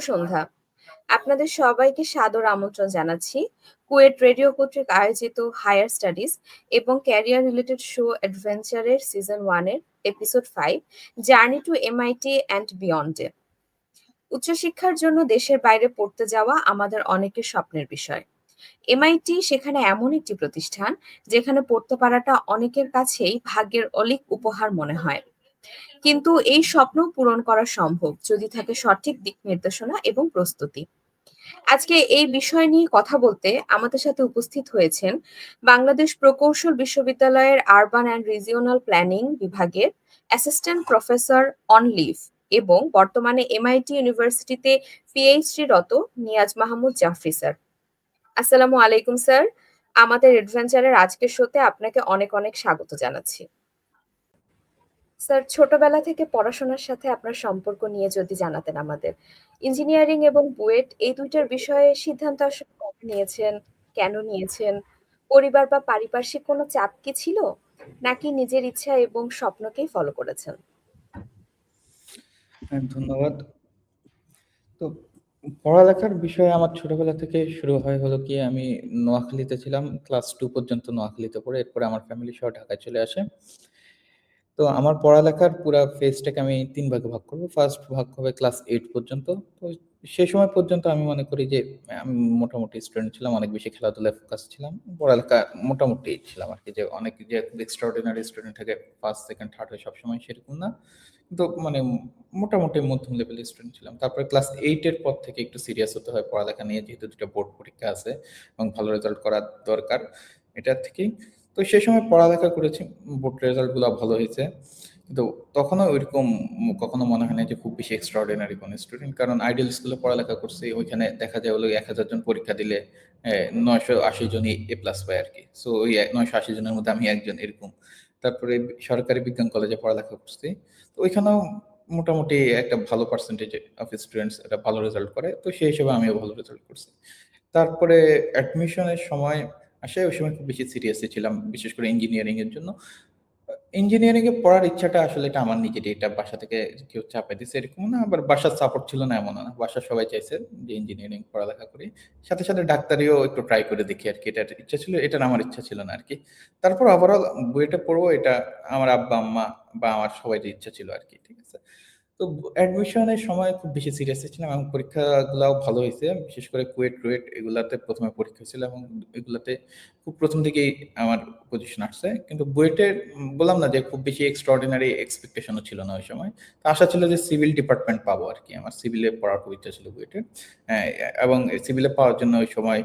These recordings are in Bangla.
সন্ধ্যা। আপনাদের সবাইকে সাদর আমন্ত্রণ জানাচ্ছি কুয়েট রেডিও কর্তৃক আয়োজিত হায়ার স্টাডিজ এবং ক্যারিয়ার রিলেটেড শো অ্যাডভেঞ্চারের সিজন 1 এর episode 5 journey to MIT and বিয়ন্ডে। উচ্চশিক্ষার জন্য দেশের বাইরে পড়তে যাওয়া আমাদের অনেকের স্বপ্নের বিষয়। এমআইটি সেখানে এমন একটি প্রতিষ্ঠান যেখানে পড়তে পারাটা অনেকের কাছেই ভাগ্যের অলিক উপহার মনে হয়। কিন্তু এই স্বপ্ন পূরণ করা সম্ভব যদি থাকে সঠিক দিক নির্দেশনা এবং প্রস্তুতি। আজকে এই বিষয় নিয়ে কথা বলতে আমাদের সাথে উপস্থিত হয়েছেন বাংলাদেশ প্রকৌশল বিশ্ববিদ্যালয়ের আরবান অ্যান্ড রিজিওনাল প্ল্যানিং বিভাগের অ্যাসিস্ট্যান্ট প্রফেসর অন লিভ এবং বর্তমানে এমআইটি ইউনিভার্সিটিতে পিএইচডি রত নিয়াজ মাহমুদ জাফরি স্যার। আসসালামু আলাইকুম স্যার। আমাদের অ্যাডভেঞ্চারের আজকের শোতে আপনাকে অনেক অনেক স্বাগত জানাচ্ছি। স্যার, ছোটবেলা থেকে পড়াশোনার সাথে আপনার সম্পর্ক নিয়ে যদি জানাতেন আমাদের। ইঞ্জিনিয়ারিং এবং বুয়েট এই ২ টার বিষয়ে সিদ্ধান্ত আসলে কবে নিয়েছেন? কেন নিয়েছেন? পরিবার বা পারিপার্শ্বিক কোনো চাপ কি ছিল? নাকি নিজের ইচ্ছা এবং স্বপ্নকেই ফলো করেছেন? ধন্যবাদ। তো পড়ালেখার বিষয়ে আমার ছোটবেলা থেকে শুরু হয় হলো কি, আমি নোয়াখালীতে ছিলাম। ক্লাস 2 পর্যন্ত নোয়াখালীতে পড়ে এরপরে আমার ফ্যামিলি সহ ঢাকায় চলে আসে। তো আমার পড়ালেখার পুরা ফেজটাকে আমি ৩ ভাগে ভাগ করব। ফার্স্ট ভাগ হবে ক্লাস 8 পর্যন্ত। তো সেই সময় পর্যন্ত আমি মনে করি যে আমি মোটামুটি স্টুডেন্ট ছিলাম, অনেক বেশি খেলাধুলায় ফোকাস ছিলাম। পড়ালেখা মোটামুটি ছিলাম আরকি, যে অনেক যে খুব এক্সট্রাঅর্ডিনারি স্টুডেন্ট থাকে, ফার্স্ট, সেকেন্ড, থার্ড হয় সবসময় সেরকম না। কিন্তু মানে মোটামুটি মধ্যম লেভেলের স্টুডেন্ট ছিলাম। তারপরে ক্লাস 8 এর পর থেকে একটু সিরিয়াস হতে হয় পড়ালেখা নিয়ে, যেহেতু ২ টা বোর্ড পরীক্ষা আছে এবং ভালো রেজাল্ট করা দরকার। এটা থেকেই তো সেই সময় পড়ালেখা করেছি। বোর্ড রেজাল্টগুলা ভালো হয়েছে। কিন্তু তখনও ওইরকম কখনো মনে হয় না যে খুব বেশি এক্সট্রাঅর্ডিনারি কোনো স্টুডেন্ট। কারণ আইডিয়াল স্কুলে পড়ালেখা করছি। ওইখানে দেখা যায় হলো ১,০০০ জন পরীক্ষা দিলে ৯৮০ জনই এ প্লাস পায় আরকি। সো ওই ৯৮০ জনের মধ্যে আমি একজন এরকম। তারপরে সরকারি বিজ্ঞান কলেজে পড়ালেখা করছি। তো ওইখানেও মোটামুটি একটা ভালো পার্সেন্টেজ অফ স্টুডেন্টস একটা ভালো রেজাল্ট করে। তো সেই হিসেবে আমিও ভালো রেজাল্ট করছি। তারপরে অ্যাডমিশনের সময় আসে, ওই সময় খুব বেশি সিরিয়াসই ছিলাম, বিশেষ করে ইঞ্জিনিয়ারিং এর জন্য। ইঞ্জিনিয়ারিং এ পড়ার ইচ্ছাটা আসলে এটা আমার নিজেরই, এটা বাসা থেকে কেউ চাপাই দিছে এরকম না, আবার বাসার সাপোর্ট ছিল না এমনও না। বাসার সবাই চাইছে যে ইঞ্জিনিয়ারিং পড়ালেখা করি। সাথে, সাথে ডাক্তারিও একটু ট্রাই করে দেখি আরকি। এটার ইচ্ছা ছিল, এটার আমার ইচ্ছা ছিল না আরকি। তারপর ওভারঅল বুয়েটে পড়বো এটা আমার আব্বা-আম্মা বা আমার সবারই ইচ্ছা ছিল আরকি। ঠিক আছে? তো অ্যাডমিশনের সময় খুব বেশি সিরিয়াস ছিলাম এবং পরীক্ষাগুলাও ভালো হয়েছে। বিশেষ করে কুয়েট এগুলাতে ১ম এ পরীক্ষা হয়েছিল এবং এগুলাতে খুব ১ম দিকেই আমার পজিশন আসছে। কিন্তু বুয়েটের বললাম না যে খুব বেশি এক্সট্রাঅর্ডিনারি এক্সপেকটেশনও ছিল না ওই সময়। তো আশা ছিল যে সিভিল ডিপার্টমেন্ট পাবো আরকি। আমার সিভিলে পড়ার খুব ইচ্ছা ছিল বুয়েটে। হ্যাঁ, এবং সিভিলে পাওয়ার জন্য ওই সময়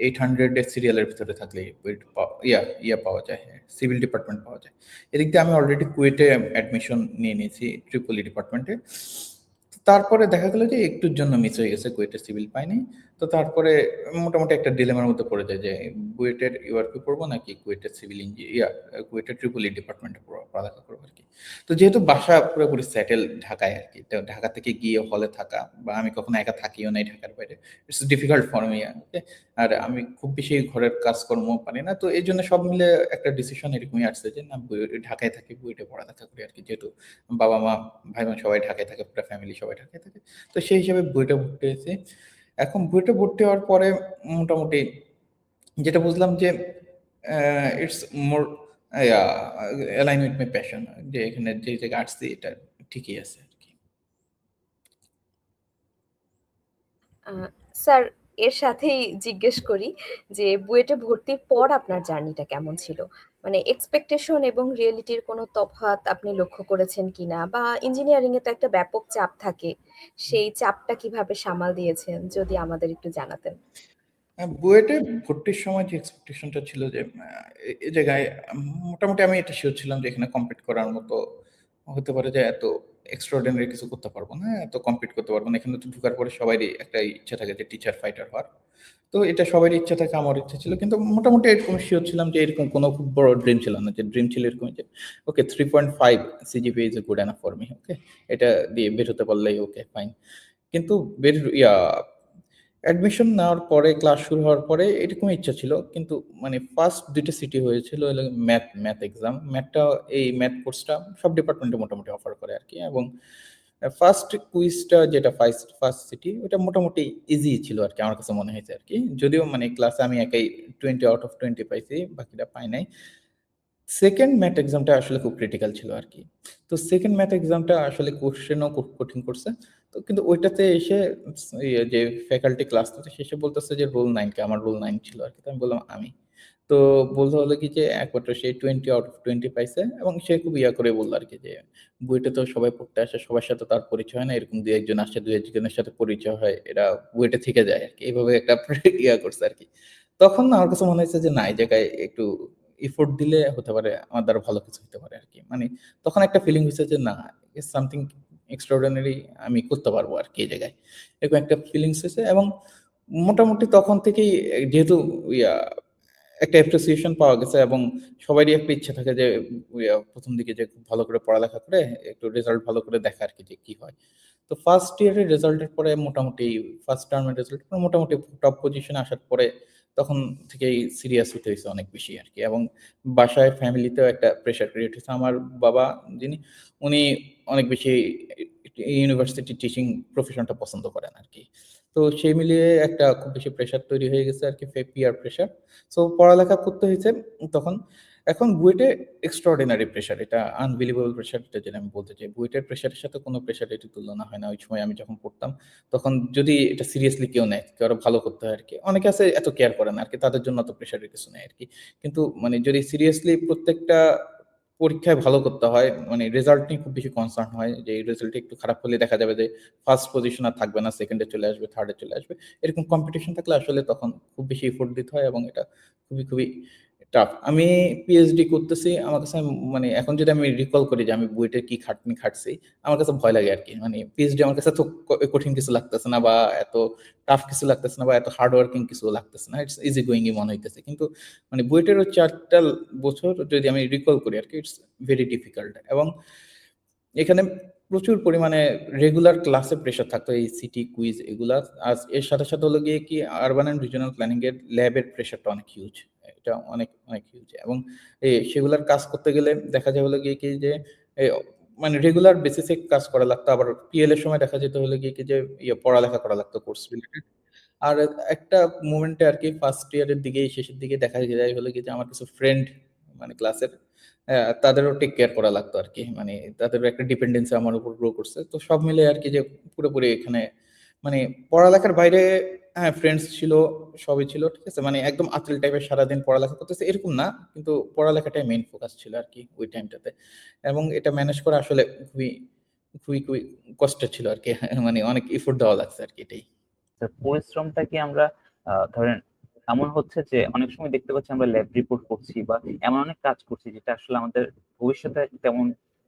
800 এর সিরিয়ালের ভিতরে থাকলেই বুয়েট পাওয়া যায়। হ্যাঁ, সিভিল ডিপার্টমেন্ট পাওয়া যায়। এদিক দিয়ে আমি অলরেডি কুয়েটে অ্যাডমিশন নিয়ে নিয়েছি ট্রিপলি ডিপার্টমেন্টে। তারপরে দেখা গেল যে একটুর জন্য মিস হয়ে গেছে, কুয়েটের সিভিল পাইনি। তো তারপরে মোটামুটি একটা ডিলেমার মধ্যে পড়ে যায় যে বুয়েটের ইউআরপি পড়বো নাকি কুয়েটের সিভিল কুয়েটের ট্রিপলি ডিপার্টমেন্টে পড়ালেখা করবো আরকি। তো যেহেতু বাসা পুরোপুরি সেটেল ঢাকায় আরকি। তো ঢাকা থেকে গিয়ে হলে থাকা বা আমি কখনো একা থাকিও নাই ঢাকার বাইরে। It's difficult for me. Okay? আর আমি খুব বেশি ঘরের কাজকর্ম পারি না। তো এইজন্য সব মিলে একটা ডিসিশন এরকমই আসছে যে না, ঢাকায় থাকি, বুয়েটে পড়ালেখা করি আরকি। যেহেতু বাবা-মা, ভাই-বোন সবাই ঢাকায় থাকে, পুরা ফ্যামিলি সবাই ঢাকায় থাকে। তো সেই হিসেবে বুয়েটে ভর্তি হয়েছি। এখন বুয়েটে ভর্তি হওয়ার পরে মোটামুটি যেটা বুঝলাম যে it's more yeah align with my passion, যে এখানে যে জায়গায় আসছি এটা ঠিকই আছে আরকি। আ স্যার, এর সাথেই জিজ্ঞেস করি যে বুয়েটে ভর্তির পর আপনার জার্নিটা কেমন ছিল? মানে এক্সপেকটেশন এবং রিয়েলিটির কোনো তফাৎ আপনি লক্ষ্য করেছেন কিনা? বা ইঞ্জিনিয়ারিং এ তো একটা ব্যাপক চাপ থাকে। সেই চাপটা কিভাবে সামাল দিয়েছেন? যদি আমাদের একটু জানাতেন। বুয়েটে ভর্তির সময় যে এক্সপেকটেশনটা ছিল যে এ জায়গায় মোটামুটি আমি এটা সিওর ছিলাম যে এখানে কম্পিট করার মতো হতে পারে, যে এত এক্সট্রাঅর্ডিনারি কিছু করতে পারবো না, এত কম্পিট করতে পারবো না। এখানে তো ঢোকার পরে সবারই একটা ইচ্ছা থাকে যে টিচার ফাইটার হওয়ার। তো এটা সবারই ইচ্ছা থাকে, আমারও ইচ্ছা ছিল। কিন্তু মোটামুটি এরকম সিওর ছিলাম যে এরকম কোনো খুব বড় ড্রিম ছিল না। যে ড্রিম ছিল এরকম যে okay 3.5 CGPA is good enough for me. Okay? এটা দিয়ে বের হতে পারলেই ওকে ফাইন। কিন্তু বের অ্যাডমিশন নেওয়ার পরে, ক্লাস শুরু হওয়ার পরে এরকম ইচ্ছা ছিল। কিন্তু মানে ফার্স্ট ২ টা সিটি হয়েছিল হলো ম্যাথ এক্সাম। ম্যাথটা, এই ম্যাথ কোর্সটা সব ডিপার্টমেন্টে মোটামুটি অফার করে আরকি। এবং ফার্স্ট কুইজটা যেটা ফার্স্ট সিটি ওটা মোটামুটি ইজি ছিল আরকি আমার কাছে মনে হয়েছে আরকি। যদিও মানে ক্লাসে আমি একাই 20 আউট অফ 20 পাইছি, বাকিরা পায় নাই। 2nd ম্যাথ এক্সামটা আসলে খুব ক্রিটিক্যাল ছিল আরকি। তো 2nd ম্যাথ এক্সামটা আসলে কোয়েশ্চেনও খুব কঠিন করছে। তো কিন্তু ওইটাতে এসে যে ফ্যাকাল্টি ক্লাস নিতে শেষে বলতেছে যে রোল 9 কে? আমার রোল 9 ছিল আরকি। তো আমি বললাম আমি। তো বলতে হলো কি যে একমাত্র সে 20 আউট অফ 20 পাইছে এবং সে খুব করে বলল আরকি যে, "বুয়েটে তো সবাই পড়তে আসে, সবার সাথে তার পরিচয় হয় না। এরকম ২-১ জন আসে, ২-১ জনের সাথে পরিচয় হয়। এরা বুয়েটে থেকে যায় আরকি।" এভাবে একটা করছে আরকি। তখন না আমার কাছে মনে হয়েছে যে না, এই জায়গায় একটু এফোর্ট দিলে হতে পারে, আমার দ্বারা ভালো কিছু হতে পারে আরকি। মানে তখন একটা ফিলিং হইছে যে না, ইটস সামথিং এক্সট্রাঅর্ডিনারি, আমি করতে পারবো আরকি এই জায়গায়। এরকম একটা ফিলিংস হইছে এবং মোটামুটি তখন থেকেই যেহেতু ইয়া একটা অ্যাপ্রিসিয়েশন পাওয়া গেছে এবং সবারই একটা ইচ্ছা থাকে যে ১ম দিকে যে খুব ভালো করে পড়ালেখা করে একটু রেজাল্ট ভালো করে দেখা আরকি যে কি হয়। তো ফার্স্ট ইয়ারের রেজাল্টের পরে মোটামুটি ফার্স্ট টার্মের রেজাল্টের পরে মোটামুটি টপ পজিশনে আসার পরে তখন থেকেই সিরিয়াস হইতে হইছে অনেক বেশি আরকি এবং বাসায় ফ্যামিলিতেও একটা প্রেশার ক্রিয়েট হইছে। আমার বাবা যিনি, উনি অনেক বেশি ইউনিভার্সিটি টিচিং প্রফেশনটা পছন্দ করেন আরকি। তো সেই মিলিয়ে একটা খুব বেশি প্রেশার তৈরি হয়ে গেছে আরকি, পিয়ার প্রেশার। সো পড়ালেখা করতে হইছে তখন। এখন বুয়েটে এক্সট্রাঅর্ডিনারি প্রেশার, এটা আনবিলিভেবল প্রেশার, এটা যেটা আমি বলতে চাই। বুয়েটের প্রেশারের সাথে কোনো প্রেশার এটির তুলনা হয় না। ওই সময় আমি যখন পড়তাম, তখন যদি এটা সিরিয়াসলি কেউ নেয়, কেউ আরো ভালো করতে হয় আরকি। অনেকে আছে এত কেয়ার করে না আরকি। তাদের জন্য অত প্রেশারের কিছু নেই আরকি। কিন্তু মানে যদি সিরিয়াসলি প্রত্যেকটা পরীক্ষায় ভালো করতে হয়, মানে রেজাল্ট নিয়ে খুব বেশি কনসার্ন হয় যে এই রেজাল্টটা একটু খারাপ হলে দেখা যাবে যে ফার্স্ট পজিশন আর থাকবে না, 2nd এ চলে আসবে, 3rd এ চলে আসবে। এরকম কম্পিটিশন থাকলে আসলে তখন খুব বেশি এফোর্ট দিতে হয় এবং এটা খুবই টাফ। আমি পিএইচডি করতেছি। আমার কাছে মানে এখন যদি আমি রিকল করি যে আমি বুয়েটে কি খাটনি খাটছি, আমার কাছে ভয় লাগে আরকি। মানে পিএইচডি আমার কাছে তো কঠিন কিছু লাগতেছে না বা এত টাফ কিছু লাগতেছে না বা এত হার্ড ওয়ার্কিং কিছু লাগতেছে না। ইটস ইজি গোইং ই মনে হইতেছে। কিন্তু মানে বুয়েটের ওই ৪ টা বছর যদি আমি রিকল করি আরকি, ইটস ভেরি ডিফিকাল্ট এবং এখানে প্রচুর পরিমাণে রেগুলার ক্লাসে প্রেশার থাকতো, এই সিটি কুইজ এগুলা। আর এর সাথে হলো গিয়ে কি আরবান অ্যান্ড রিজিওনাল প্ল্যানিং এর ল্যাবের প্রেশারটা অনেক হিউজ। এটা অনেক হিউজ এবং সেগুলার কাজ করতে গেলে দেখা যায় হলো গিয়ে কি যে এ মানে রেগুলার বেসিস এ কাজ করা লাগতো। আবার পিএল এর সময় দেখা যেত হলো গিয়ে কি যে পড়ালেখা করা লাগতো কোর্স রিলেটেড। আর একটা মোমেন্টে আরকি ফার্স্ট ইয়ারের দিকে শেষের দিকে দেখা যায় হলো গিয়ে যে আমার কিছু ফ্রেন্ড মানে ক্লাসের তাদেরও টেক কেয়ার করা লাগতো আরকি। মানে তাদেরও একটা ডিপেন্ডেন্সি আমার উপর গ্রো করছে। তো সব মিলে আরকি যে পুরোপুরি এখানে মানে পড়ালেখার বাইরে, হ্যাঁ, ফ্রেন্ডস ছিল, সবই ছিল। ঠিক আছে? মানে একদম আতিল টাইপের সারাদিন পড়ালেখা করতেছে এরকম না। কিন্তু পড়ালেখাটাই মেইন ফোকাস ছিল আরকি ওই টাইমটাতে। এবং এটা ম্যানেজ করা আসলে খুবই কষ্টের ছিল আরকি। মানে অনেক এফোর্ট দেওয়া লাগছে আরকি এটাই। পরিশ্রমটা কি আমরা ধরেন এমন হচ্ছে যে অনেক সময় দেখতে পাচ্ছি আমরা ল্যাব রিপোর্ট করছি বা এমন অনেক কাজ করছি যেটা আসলে আমাদের ভবিষ্যতে তেমন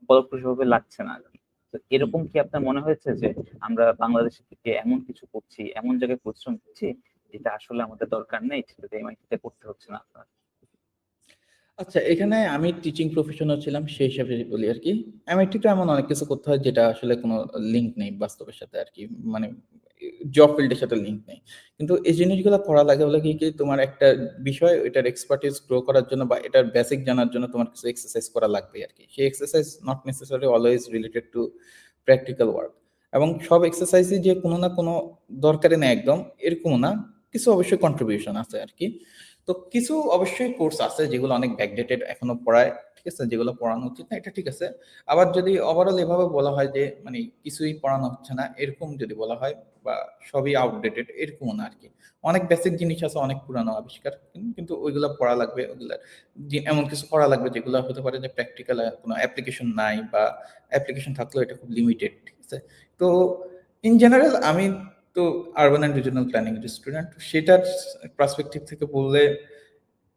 ফলপ্রসূভাবে লাগছে না আরকি। তো হুম। এরকম কি আপনার মনে হয়েছে যে আমরা বাংলাদেশ থেকে এমন কিছু করছি, এমন জায়গায় পরিশ্রম করছি যেটা আসলে আমাদের দরকার নেই, সেটা এমআইটিতে করতে হচ্ছে না আপনার? আচ্ছা, এখানে আমি টিচিং প্রফেশনাল ছিলাম সেই হিসাবে যদি বলি আরকি। এমআইটিতে এমন অনেক কিছু করতে হয় যেটা আসলে কোনো লিঙ্ক নেই বাস্তবের সাথে আরকি। মানে জব ফিল্ডের সাথে লিঙ্ক নেই। কিন্তু এই জিনিসগুলা করা লাগে হলো কি তোমার একটা বিষয় এটার এক্সপার্টিস গ্রো করার জন্য বা এটার বেসিক জানার জন্য তোমার কিছু এক্সারসাইজ করা লাগবেই আরকি। সেই exercise not necessary always related to practical work. এবং সব এক্সারসাইজই যে কোনো না কোনো দরকারি না একদম, এরকমও না। কিছু অবশ্যই কন্ট্রিবিউশন আছে আরকি। তো কিছু অবশ্যই কোর্স আছে যেগুলো অনেক ব্যাকডেটেড এখনো পড়ায়, ঠিক আছে? যেগুলো পড়ানো উচিত না, এটা ঠিক আছে। আবার যদি ওভারঅল এভাবে বলা হয় যে মানে কিছুই পড়ানো হচ্ছে না, এরকম যদি বলা হয় বা সবই আউটডেটেড, এরকমও না আরকি। অনেক বেসিক জিনিস আছে, অনেক পুরানো আবিষ্কার। কিন্তু ওইগুলা পড়া লাগবে, ওইগুলা এমন কিছু করা লাগবে যেগুলো হতে পারে যে প্র্যাকটিক্যাল কোনো অ্যাপ্লিকেশন নাই বা অ্যাপ্লিকেশন থাকলেও এটা খুব লিমিটেড, ঠিক আছে? তো ইন জেনারেল আমি তো আরবান অ্যান্ড রিজিওনাল প্ল্যানিং এর স্টুডেন্ট। সেটার পার্সপেক্টিভ থেকে বললে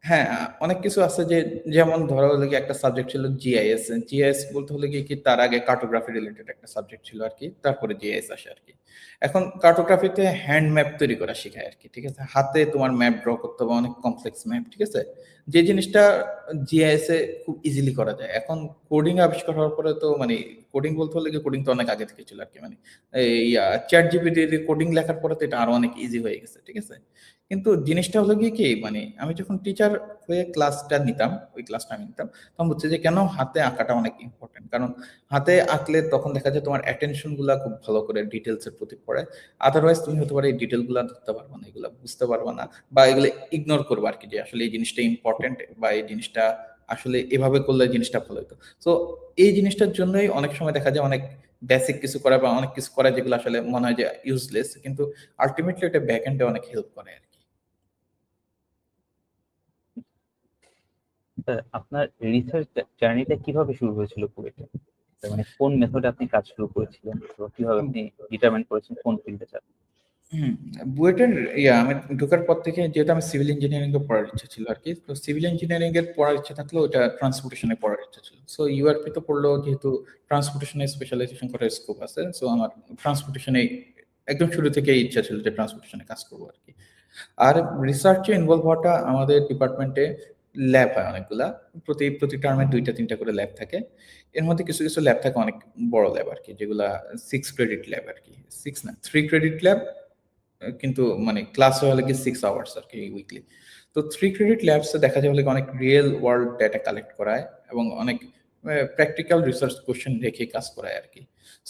হ্যাঁ, অনেক কিছু আছে যে যেমন ধরো হলো গিয়ে একটা সাবজেক্ট ছিল জিআইএস। জিআইএস বলতে হলে গিয়ে কি তার আগে কার্টোগ্রাফি রিলেটেড একটা সাবজেক্ট ছিল আরকি। তারপরে জিআইএস আসে আরকি। এখন কার্টোগ্রাফিতে হ্যান্ড ম্যাপ তৈরি করা শেখায় আরকি। ঠিক আছে? হাতে তোমার ম্যাপ ড্র করতে হবে, অনেক কমপ্লেক্স ম্যাপ। ঠিক আছে? যে জিনিসটা জিআইএস এ খুব ইজিলি করা যায়। এখন কোডিং আবিষ্কার হওয়ার পরে তো মানে কোডিং বলতে হলে গিয়ে কোডিং তো অনেক আগে থেকে ছিল আরকি। মানে এই ChatGPT দিয়ে কোডিং লেখার পরে তো এটা আরো অনেক ইজি হয়ে গেছে। ঠিক আছে? কিন্তু জিনিসটা হলো গিয়ে কি, মানে আমি যখন টিচার হয়ে ক্লাসটা নিতাম, ওই ক্লাসটা আমি নিতাম, তখন বুঝছি যে কেন হাতে আঁকাটা অনেক ইম্পর্টেন্ট। কারণ হাতে আঁকলে তখন দেখা যায় তোমার অ্যাটেনশন গুলা খুব ভালো করে ডিটেলস এর প্রতি পড়ে। আদারওয়াইজ তুমি হতে পারে এই ডিটেল গুলা ধরতে পারবে না, এগুলা বুঝতে পারবে না, বা এগুলো ইগনোর করবে আর কি, যে আসলে এই জিনিসটা ইম্পর্টেন্ট বা এই জিনিসটা আসলে এভাবে করলে জিনিসটা ভালো হতো। তো এই জিনিসটার জন্যই অনেক সময় দেখা যায় অনেক বেসিক কিছু করা বা অনেক কিছু করা যেগুলো আসলে মনে হয় যে ইউজলেস, কিন্তু আলটিমেটলি এটা ব্যাক এন্ডে অনেক হেল্প করে আর কি। আপনার রিসার্চ জার্নিটা কিভাবে শুরু হয়েছিল কুয়েটে? মানে কোন মেথডে আপনি কাজ শুরু করেছিলেন, বা কিভাবে আপনি ডিটারমাইন করেছেন কোন ফিল্ডে যাবেন? বুয়েটের আমি ঢোকার পর থেকে, যেহেতু আমি সিভিল ইঞ্জিনিয়ারিং এ পড়ার ইচ্ছা ছিল আর কি, তো সিভিল ইঞ্জিনিয়ারিং এর পড়ার ইচ্ছা থাকলেও ওটা ট্রান্সপোর্টেশনে পড়ার ইচ্ছা ছিল। সো ইউআরপি তো পড়লেও যেহেতু ট্রান্সপোর্টেশনে স্পেশালাইজেশন করার স্কোপ আছে, সো আমার ট্রান্সপোর্টেশনে একদম শুরু থেকেই ইচ্ছা ছিল যে ট্রান্সপোর্টেশনে কাজ করবো আর কি। আর রিসার্চে ইনভলভ হওয়াটা, আমাদের ডিপার্টমেন্টে ল্যাব হয় অনেকগুলা, প্রতি প্রতি টার্মে 2টা 3টা করে ল্যাব থাকে। এর মধ্যে কিছু কিছু ল্যাব থাকে অনেক বড় ল্যাব আর কি, যেগুলা 6 ক্রেডিট ল্যাব আর কি, 3 ক্রেডিট ল্যাব, কিন্তু মানে ক্লাস হলে কি 6 আওয়ার্স আর কি উইকলি। তো 3 ক্রেডিট ল্যাবসে দেখা যায় হলে অনেক রিয়েল ওয়ার্ল্ড ডেটা কালেক্ট করায় এবং অনেক প্র্যাকটিক্যাল রিসার্চ কোশ্চেন রেখে কাজ করায় আর কি।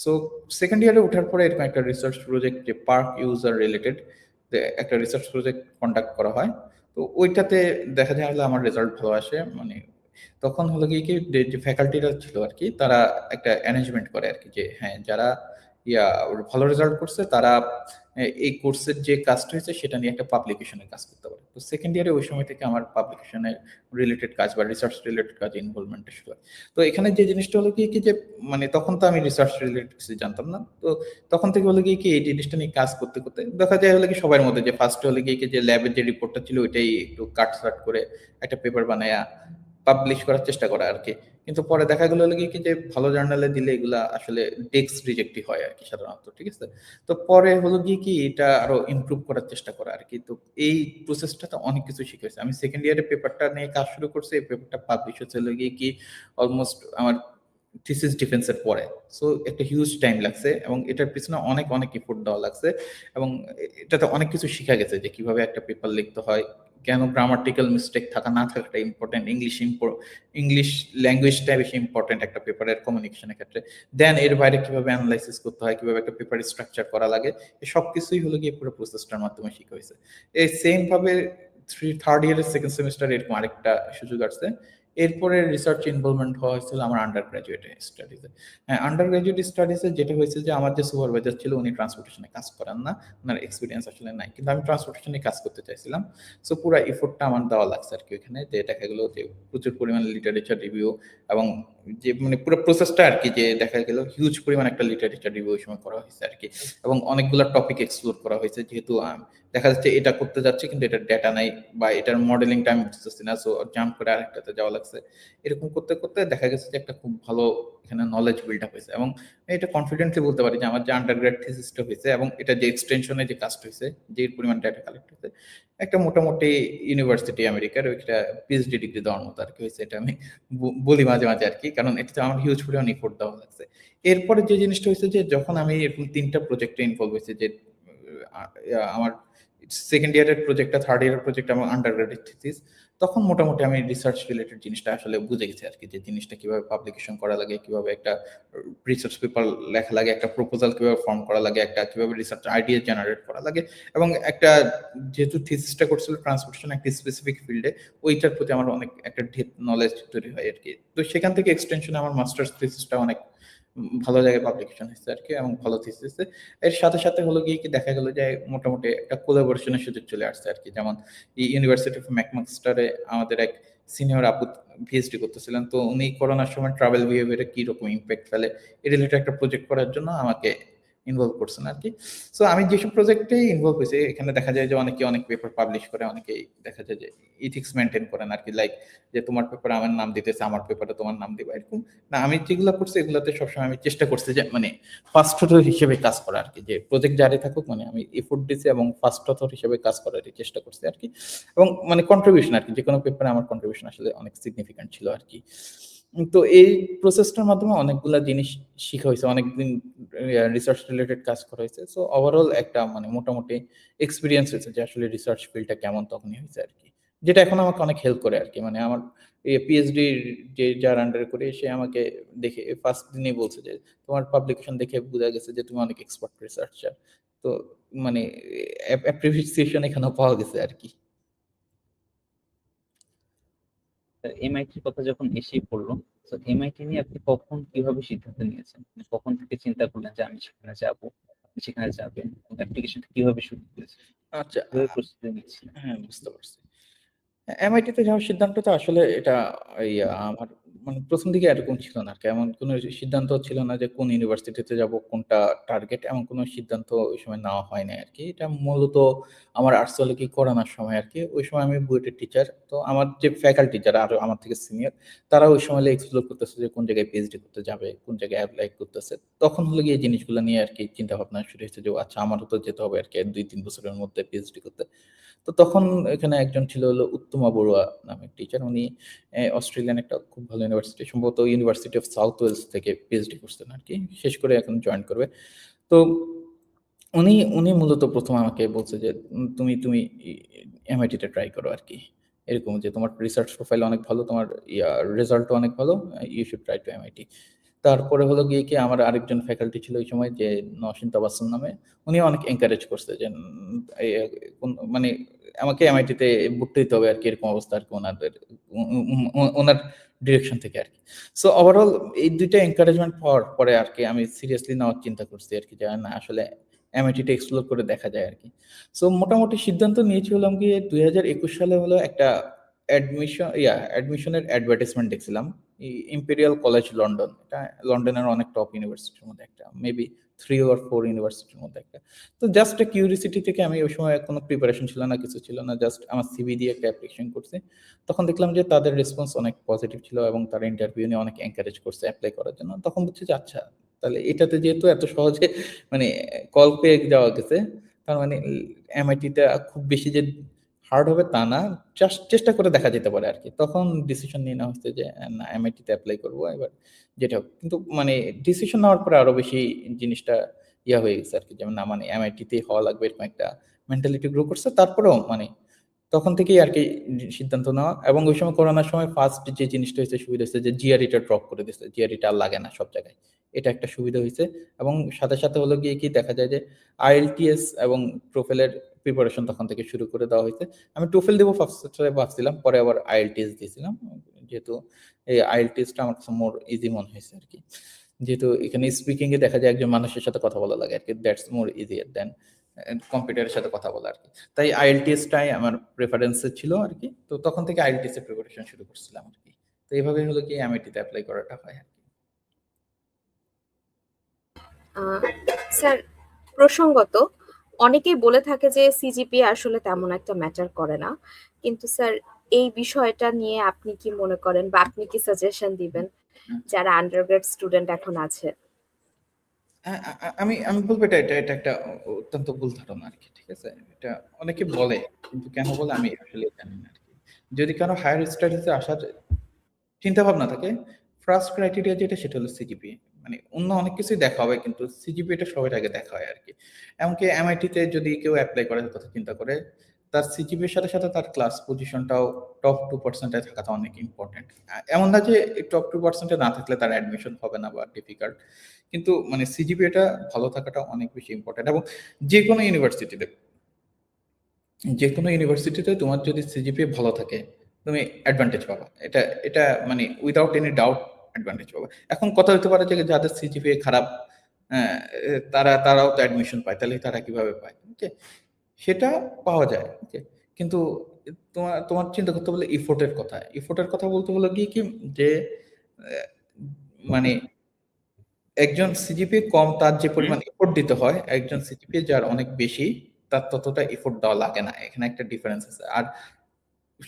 সো সেকেন্ড ইয়ারে ওঠার পরে এরকম একটা রিসার্চ প্রজেক্ট, যে পার্ক ইউজার রিলেটেড একটা রিসার্চ প্রজেক্ট কন্ডাক্ট করা হয়। তো ওইটাতে দেখা যায় হলে আমার রেজাল্ট ভালো আসে, মানে তখন হলো গিয়ে কি, যে ফ্যাকাল্টিরা ছিল আর কি, তারা একটা অ্যারেঞ্জমেন্ট করে আর কি, যে হ্যাঁ যারা ভালো রেজাল্ট করছে তারা এই কোর্সের যে কাজটা হয়েছে সেটা নিয়ে একটা পাবলিকেশনের কাজ করতে পারে। তো সেকেন্ড ইয়ারে ওই সময় থেকে আমার পাবলিকেশনের রিলেটেড কাজ বা রিসার্চ রিলেটেড কাজ ইনভলভমেন্ট শুরু হয়। তো এখানে যে জিনিসটা হলো কি, যে মানে তখন তো আমি রিসার্চ রিলেটেড কিছু জানতাম না, তো তখন থেকে হলো গিয়ে কি এই জিনিসটা নিয়ে কাজ করতে করতে দেখা যায় হলো কি সবার মধ্যে, যে ফার্স্ট হলো গিয়ে কি, যে ল্যাবের যে রিপোর্টটা ছিল ওইটাই একটু কাটছাট করে একটা পেপার বানায়া পাবলিশ করার চেষ্টা করা আর কি। কিন্তু পরে দেখা গেল হলো কি, যে ভালো জার্নালে দিলে এগুলা আসলে ডেস্ক রিজেক্টই হয় আর কি সাধারণত, ঠিক আছে। তো পরে হলো গিয়ে কি, এটা আরো ইমপ্রুভ করার চেষ্টা করা আর কি। তো এই প্রসেসটাতে অনেক কিছু শিখেছে। আমি সেকেন্ড ইয়ারে পেপারটা নিয়ে কাজ শুরু করছি, এই পেপারটা পাবলিশ হচ্ছে হলো গিয়ে কি অলমোস্ট আমার থিসিস ডিফেন্সের পরে। সো একটা হিউজ টাইম লাগছে এবং এটার পিছনে অনেক অনেক এফোর্ট দেওয়া লাগছে, এবং এটাতে অনেক কিছু শিখা গেছে, যে কিভাবে একটা পেপার লিখতে হয়, কেন গ্রামাটিক্যাল মিস্টেক থাকা না থাকাটা ইম্পর্টেন্ট, ইংলিশ ল্যাঙ্গুয়েজটা বেশি ইম্পর্টেন্ট একটা পেপারের কমিউনিকেশনের ক্ষেত্রে। দেন এর বাইরে কিভাবে অ্যানালাইসিস করতে হয়, কিভাবে একটা পেপার স্ট্রাকচার করা লাগে, এই সব কিছুই হলো গিয়ে পুরো প্রসেসটার মাধ্যমে শিখা হয়েছে। এই সেম ভাবে থার্ড ইয়ারের সেকেন্ড সেমিস্টার এরকম আরেকটা সুযোগ আসছে। এরপরে রিসার্চ ইনভলভমেন্ট হওয়া হয়েছিল আমার আন্ডার গ্রাজুয়েট স্টাডিজে। হ্যাঁ, আন্ডার গ্রাজুয়েট স্টাডিজে যেটা হয়েছে, যে আমার যে সুপারভাইজার ছিল উনি ট্রান্সপোর্টেশনে কাজ করেন না, ওনার এক্সপিরিয়েন্স আসলে নাই, কিন্তু আমি ট্রান্সপোর্টেশনে কাজ করতে চাইছিলাম। সো পুরো এফোর্টটা আমার দেওয়া লাগছে আর কি ওখানে, যে দেখা গেলো যে প্রচুর পরিমাণে লিটারেচার রিভিউ, এবং যে মানে পুরো প্রসেসটা আর কি, যে দেখা গেল হিউজ পরিমাণ একটা লিটারেচার রিভিউ ওই সময় করা হয়েছে আর কি, এবং অনেকগুলো টপিক এক্সপ্লোর করা হয়েছে, যেহেতু দেখা যাচ্ছে এটা করতে যাচ্ছে কিন্তু এটার ডেটা নাই বা এটার মডেলিংটা আমি বুঝতেছি না, সো জাম্প করে আরেকটাতে যাওয়া লাগছে। এরকম করতে করতে দেখা গেছে যে একটা খুব ভালো এখানে নলেজ বিল্ড আপ হয়েছে, এবং এটা কনফিডেন্টলি বলতে পারি যে আমার যে আন্ডারগ্রেড থিসিসটা হয়েছে এবং এটা যে এক্সটেনশনে যে কাজটা হয়েছে, যে পরিমাণ ডেটা কালেক্ট হয়েছে, একটা মোটামুটি ইউনিভার্সিটি আমেরিকার একটা পিএইচডি ডিগ্রি দেওয়ার মতো আর কি হয়েছে। এটা আমি বলি মাঝে মাঝে আর কি, কারণ এটাতে আমার হিউজ পরিমাণ এফোর্ট দেওয়া লাগছে। এরপরে যে জিনিসটা হয়েছে, যে যখন আমি এরকম 3টা প্রজেক্টে ইনভলভ হয়েছে, যে আমার সেকেন্ড ইয়ারের প্রজেক্টটা, থার্ড ইয়ারের প্রজেক্ট, আমার আন্ডারগ্রেড থিসিস, তখন মোটামুটি আমি রিসার্চ রিলেটেড জিনিসটা আসলে বুঝে গেছি আর কি, যে জিনিসটা কিভাবে পাবলিকেশন করা লাগে, কিভাবে একটা রিসার্চ পেপার লেখা লাগে, একটা প্রপোজাল কিভাবে ফর্ম করা লাগে, একটা কিভাবে রিসার্চ আইডিয়া জেনারেট করা লাগে, এবং একটা যেহেতু থিসিসটা করছিল ট্রান্সপোর্টেশন একটা স্পেসিফিক ফিল্ডে, ওইটার প্রতি আমার অনেক একটা ডেপ নলেজ তৈরি হয় আর কি। তো সেখান থেকে এক্সটেনশনে আমার মাস্টার্স থিসিসটা অনেক ভালো জায়গায় পাবলিকেশন হয়েছে আর কি, এবং ভালো থিসিস। এর সাথে সাথে হলো গিয়ে কি দেখা গেল যে মোটামুটি একটা কোলাবোরেশনের সুযোগ চলে আসছে আর কি। যেমন ইউনিভার্সিটি অফ ম্যাকমাস্টারে আমাদের এক সিনিয়র আপু পিএইচডি করতেছিলেন, তো উনি করোনার সময় ট্রাভেল বিহেভিয়ারে কি রকম ইম্প্যাক্ট ফেলে এই রিলেটেড একটা প্রজেক্ট করার জন্য আমাকে ইনভলভ করছেন আর কি। সো আমি যেসব প্রজেক্টে ইনভলভ হয়েছি, এখানে দেখা যায় যে অনেকে অনেক পেপার পাবলিশ করে, অনেকেই দেখা যায় যে ইথিক্স মেনটেন করেন আর কি, লাইক যে তোমার পেপারে আমার নাম দিতেছে, আমার পেপারে তোমার নাম দিবা, এরকম না। আমি যেগুলো করছি এগুলোতে সবসময় আমি চেষ্টা করছি যে মানে ফার্স্ট অথর হিসেবে কাজ করা আর কি, যে প্রজেক্ট জারি থাকুক, মানে আমি এফোর্ট দিছি এবং ফার্স্ট অথর হিসেবে কাজ করার চেষ্টা করছি আর কি, এবং মানে কন্ট্রিবিউশন আর কি, যে কোনো পেপারে আমার কন্ট্রিবিউশন আসলে অনেক সিগনিফিকেন্ট ছিল আর কি। তো এই প্রসেসটার মাধ্যমে অনেকগুলা জিনিস শিখা হয়েছে, অনেকদিন রিসার্চ রিলেটেড কাজ করা হয়েছে। সো ওভারঅল একটা মানে মোটামুটি এক্সপিরিয়েন্স হয়েছে যে আসলে রিসার্চ ফিল্ডটা কেমন তখনই হয়েছে আরকি। যেটা এখন আমাকে অনেক হেল্প করে আরকি। মানে আমার পিএইচডি যার আন্ডারে করি সে আমাকে দেখে ফার্স্ট দিনেই বলছে যে, "তোমার পাবলিকেশন দেখে বোঝা গেছে যে তুমি অনেক এক্সপার্ট রিসার্চার।" তো মানে অ্যাপ্রিসিয়েশন এখানেও পাওয়া গেছে আরকি। এমআইটির কথা যখন এসেই পড়লো, তো এমআইটি নিয়ে আপনি কখন কিভাবে সিদ্ধান্ত নিয়েছেন? মানে কখন থেকে চিন্তা করলেন যে আমি সেখানে যাবো, আপনি সেখানে যাবেন, অ্যাপ্লিকেশনটা কিভাবে শুরু করেছেন, আচ্ছা, কিভাবে প্রস্তুতি নিচ্ছিলেন? হ্যাঁ, বুঝতে পারছি। এমআইটিতে যাওয়ার সিদ্ধান্তটা আসলে এটা আমার মানে ১ম দিকে এরকম ছিল না আরকি। এমন কোনো সিদ্ধান্ত ছিল না যে কোন ইউনিভার্সিটিতে যাবো, কোনটা টার্গেট, এমন কোনো সিদ্ধান্ত ওই সময় নেওয়া হয় নাই আরকি। এটা মূলত আমার আর্টসোলজি করোনার সময় আরকি। ওই সময় আমি বুয়েটের টিচার। তো আমার যে ফ্যাকাল্টি যারা আরো আমার থেকে সিনিয়র, তারা ওই সময় এক্সপ্লোর করতেছে যে কোন জায়গায় পিএইচডি করতে যাবে, কোন জায়গায় এপ্লাই করতেছে। তখন হলো গিয়ে এই জিনিসগুলো নিয়ে আরকি চিন্তাভাবনা শুরু হয়েছে যে, আচ্ছা আমারও তো যেতে হবে আরকি ২-৩ বছরের মধ্যে পিএইচডি করতে। তো তখন এখানে একজন ছিল হলো উত্তমা বড়ুয়া নামের টিচার। উনি অস্ট্রেলিয়ান একটা খুব ভালো ইউনিভার্সিটি, সম্ভবত ইউনিভার্সিটি অফ সাউথ ওয়েলস থেকে পিএইচডি করছেন আরকি। শেষ করে এখন জয়েন করবে। তো উনি মূলত ১ম আমাকে বলছে যে, তুমি তুমি ই এমআইটিতে ট্রাই করো আরকি।" এরকম যে, "তোমার রিসার্চ প্রোফাইল অনেক ভালো, তোমার রেজাল্টও অনেক ভালো। You should try to MIT." তারপরে হলো গিয়ে কি আমার আরেকজন ফ্যাকাল্টি ছিল ওই সময় যে, নওশীন তাবাসসুম নামে। উনিও অনেক এনকারেজ করছে যে, এ মানে আমাকে এমআইটিতে ভর্তি হইতে হবে আরকি, এরকম অবস্থা আরকি উনাদের উ উ উ উনার ডিরেকশন থেকে আরকি। সো ওভারঅল এই ২ টা এনকারেজমেন্ট পাওয়ার পরে আরকি আমি সিরিয়াসলি নেওয়ার চিন্তা করছি আরকি যে, না আসলে এমআইটিটা এক্সপ্লোর করে দেখা যায় আরকি। সো মোটামুটি সিদ্ধান্ত নিয়েছি হলাম গিয়ে ২০২১ সালে হলো একটা অ্যাডমিশনের অ্যাডভার্টাইজমেন্ট দেখছিলাম। Imperial college London. এটা লন্ডনের অনেক টপ ইউনিভার্সিটির মধ্যে একটা। মেবি ৩ or ৪ ইউনিভার্সিটির মধ্যে একটা। তো জাস্ট একটা কিউরিওসিটি থেকে আমি ওই সময় কোনো প্রিপারেশন ছিল না, কিছু ছিল না। জাস্ট আমার সিভি দিয়ে একটা অ্যাপ্লিকেশন করছি। তখন দেখলাম যে তাদের রেসপন্স অনেক পজিটিভ ছিল এবং তারা ইন্টারভিউ নিয়ে অনেক এনকারেজ করছে এপ্লাই করার জন্য। তখন বুঝছি যে আচ্ছা, তাহলে এটাতে যেহেতু এত সহজে মানে কল পেয়ে যাওয়া গেছে, তার মানে এমআইটিটা খুব বেশি যে হার্ড হবে তা না। জাস্ট চেষ্টা করে দেখা যেতে পারে আরকি। তখন ডিসিশন নিয়ে নেওয়া হচ্ছে যে না, এমআইটিতে এপ্লাই করব। এবার যেটা হোক। কিন্তু মানে ডিসিশন নেওয়ার পরে আরো বেশি জিনিসটা হয়ে গেছে আরকি। যেমন না, মানে এমআইটিতেই হওয়া লাগবে এরকম একটা মেন্টালিটি গ্রো করছে। তারপরেও মানে তখন থেকেই আরকি সিদ্ধান্ত নেওয়া, এবং ওই সময় করোনার সময় ফার্স্ট যে জিনিসটা হইছে, সুবিধা হইছে যে জিআরইটা ড্রপ করে দিছে। জিআরইটা আর লাগে না সব জায়গায়। এটা একটা সুবিধা হইছে, এবং সাথে হলো গিয়ে কি দেখা যায় যে আইএলটিএস এবং টোফেলের প্রিপারেশন তখন থেকে শুরু করে দেওয়া হইছে। আমি টোফেল দিব ফার্স্ট এ ভাবছিলাম। পরে আবার আইএলটিএস দিয়েছিলাম। যেহেতু এই আইএলটিএসটা আমার কাছে মোর ইজি মনে হইছে আরকি। যেহেতু এখানে স্পিকিং এ দেখা যায় একজন মানুষের সাথে কথা বলা লাগে আরকি। দ্যাটস মোর ইজিয়ার দ্যান কম্পিউটারের সাথে কথা বলা আরকি। তাই আইএলটিএস টাই আমার প্রেফারেন্স এ ছিল আরকি। তো তখন থেকে আইএলটিএস এর প্রিপারেশন শুরু করছিলাম আরকি। তো এভাবেই হলো কি এমআইটিতে এপ্লাই করাটা হয় আরকি। আ স্যার, প্রসঙ্গত অনেকেই বলে থাকে যে সিজিপিএ আসলে তেমন একটা ম্যাটার করে না। কিন্তু স্যার, এই বিষয়টা নিয়ে আপনি কি মনে করেন বা আপনি কি সাজেশন দিবেন আচ্ছা। যারা আন্ডারগ্রেড স্টুডেন্ট এখন আছে? আ আ আ আমি আমি বলব এটা একটা অত্যন্ত ভুল ধারণা আরকি। ঠিক আছে? এটা অনেকে বলে, কিন্তু কেন বলে আমি আসলে জানি না আরকি। যদি কারো হায়ার স্টাডিজ এ আসার চিন্তাভাবনা থাকে, ফার্স্ট ক্রাইটেরিয়া যেটা সেটা হলো সিজিপিএ। মানে অন্য অনেক কিছুই দেখা হবে, কিন্তু সিজিপিএটা সবার আগে দেখা হয় আরকি। এমনকি এমআইটিতে যদি কেউ এপ্লাই করার কথা চিন্তা করে, তার সিজিপিএ এর সাথে তার ক্লাস পজিশনটাও টপ 2% এ থাকাটা অনেক ইম্পোর্টেন্ট। এমন না যে টপ 2% এ না থাকলে তার অ্যাডমিশন হবে না বা ডিফিকাল্ট। কিন্তু মানে সিজিপিএটা ভালো থাকাটা অনেক বেশি ইম্পোর্টেন্ট, এবং যেকোনো ইউনিভার্সিটিতে যেকোনো ইউনিভার্সিটিতে তোমার যদি সিজিপিএ ভালো থাকে, তুমি অ্যাডভান্টেজ পাবা। এটা এটা মানে উইথআউট এনি ডাউট অ্যাডভান্টেজ পাবা। এখন কথা হতে পারে যে যাদের সিজিপিএ খারাপ, হ্যাঁ, তারাও তো অ্যাডমিশন পায়। তাহলে তারা কিভাবে পায়? ওকে? সেটা পাওয়া যায়। ওকে? কিন্তু তোমার চিন্তা করতে হলে এফোর্ট এর কথা। এফোর্ট এর কথা বলতে হলো গিয়ে কি যে অ্যা মানে একজন সিজিপিএ কম, তার যে হুম। পরিমাণ এফোর্ট দিতে হয়, একজন সিজিপিএ যার অনেক বেশি, তার ততটা এফোর্ট দেওয়া লাগে না। এখানে একটা ডিফারেন্স আছে। আর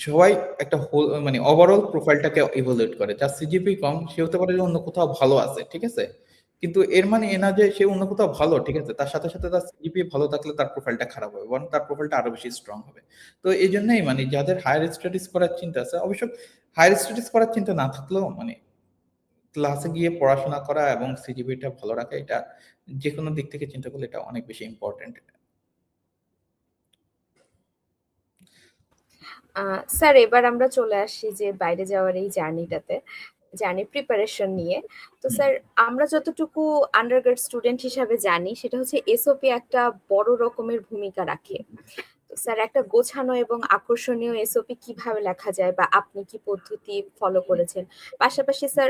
সবাই একটা মানে ওভারঅল প্রোফাইলটাকে ইভালুয়েট করে। যার সিজিপিএ কম সে হতে পারে যে অন্য কোথাও ভালো আছে। ঠিক আছে? কিন্তু এর মানে এ না যে সে অন্য কোথাও ভালো। ঠিক আছে? তার সাথে তার সিজিপিএ ভালো থাকলে তার প্রোফাইলটা খারাপ হবে। বরং তার প্রোফাইলটা আরো বেশি স্ট্রং হবে। তো এজন্যই মানে যাদের হায়ার স্টাডিজ করার চিন্তা আছে, অবশ্য হায়ার স্টাডিজ করার চিন্তা না থাকলেও মানে ক্লাসে গিয়ে পড়াশোনা করা এবং সিজিপিটা ভালো রাখা, এটা যে কোনো দিক থেকে চিন্তা করলে এটা অনেক বেশি ইম্পর্টেন্ট। স্যার এবার আমরা চলে আসি যে বাইরে যাওয়ার এই জার্নি প্রিপারেশন নিয়ে। তো স্যার আমরা যতটুকু আন্ডারগ্রেড স্টুডেন্ট হিসাবে জানি সেটা হচ্ছে এসওপি একটা বড় রকমের ভূমিকা রাখে। তো স্যার একটা গোছানো এবং আকর্ষণীয় এসওপি কিভাবে লেখা যায় বা আপনি কি পদ্ধতি ফলো করেছেন? পাশাপাশি স্যার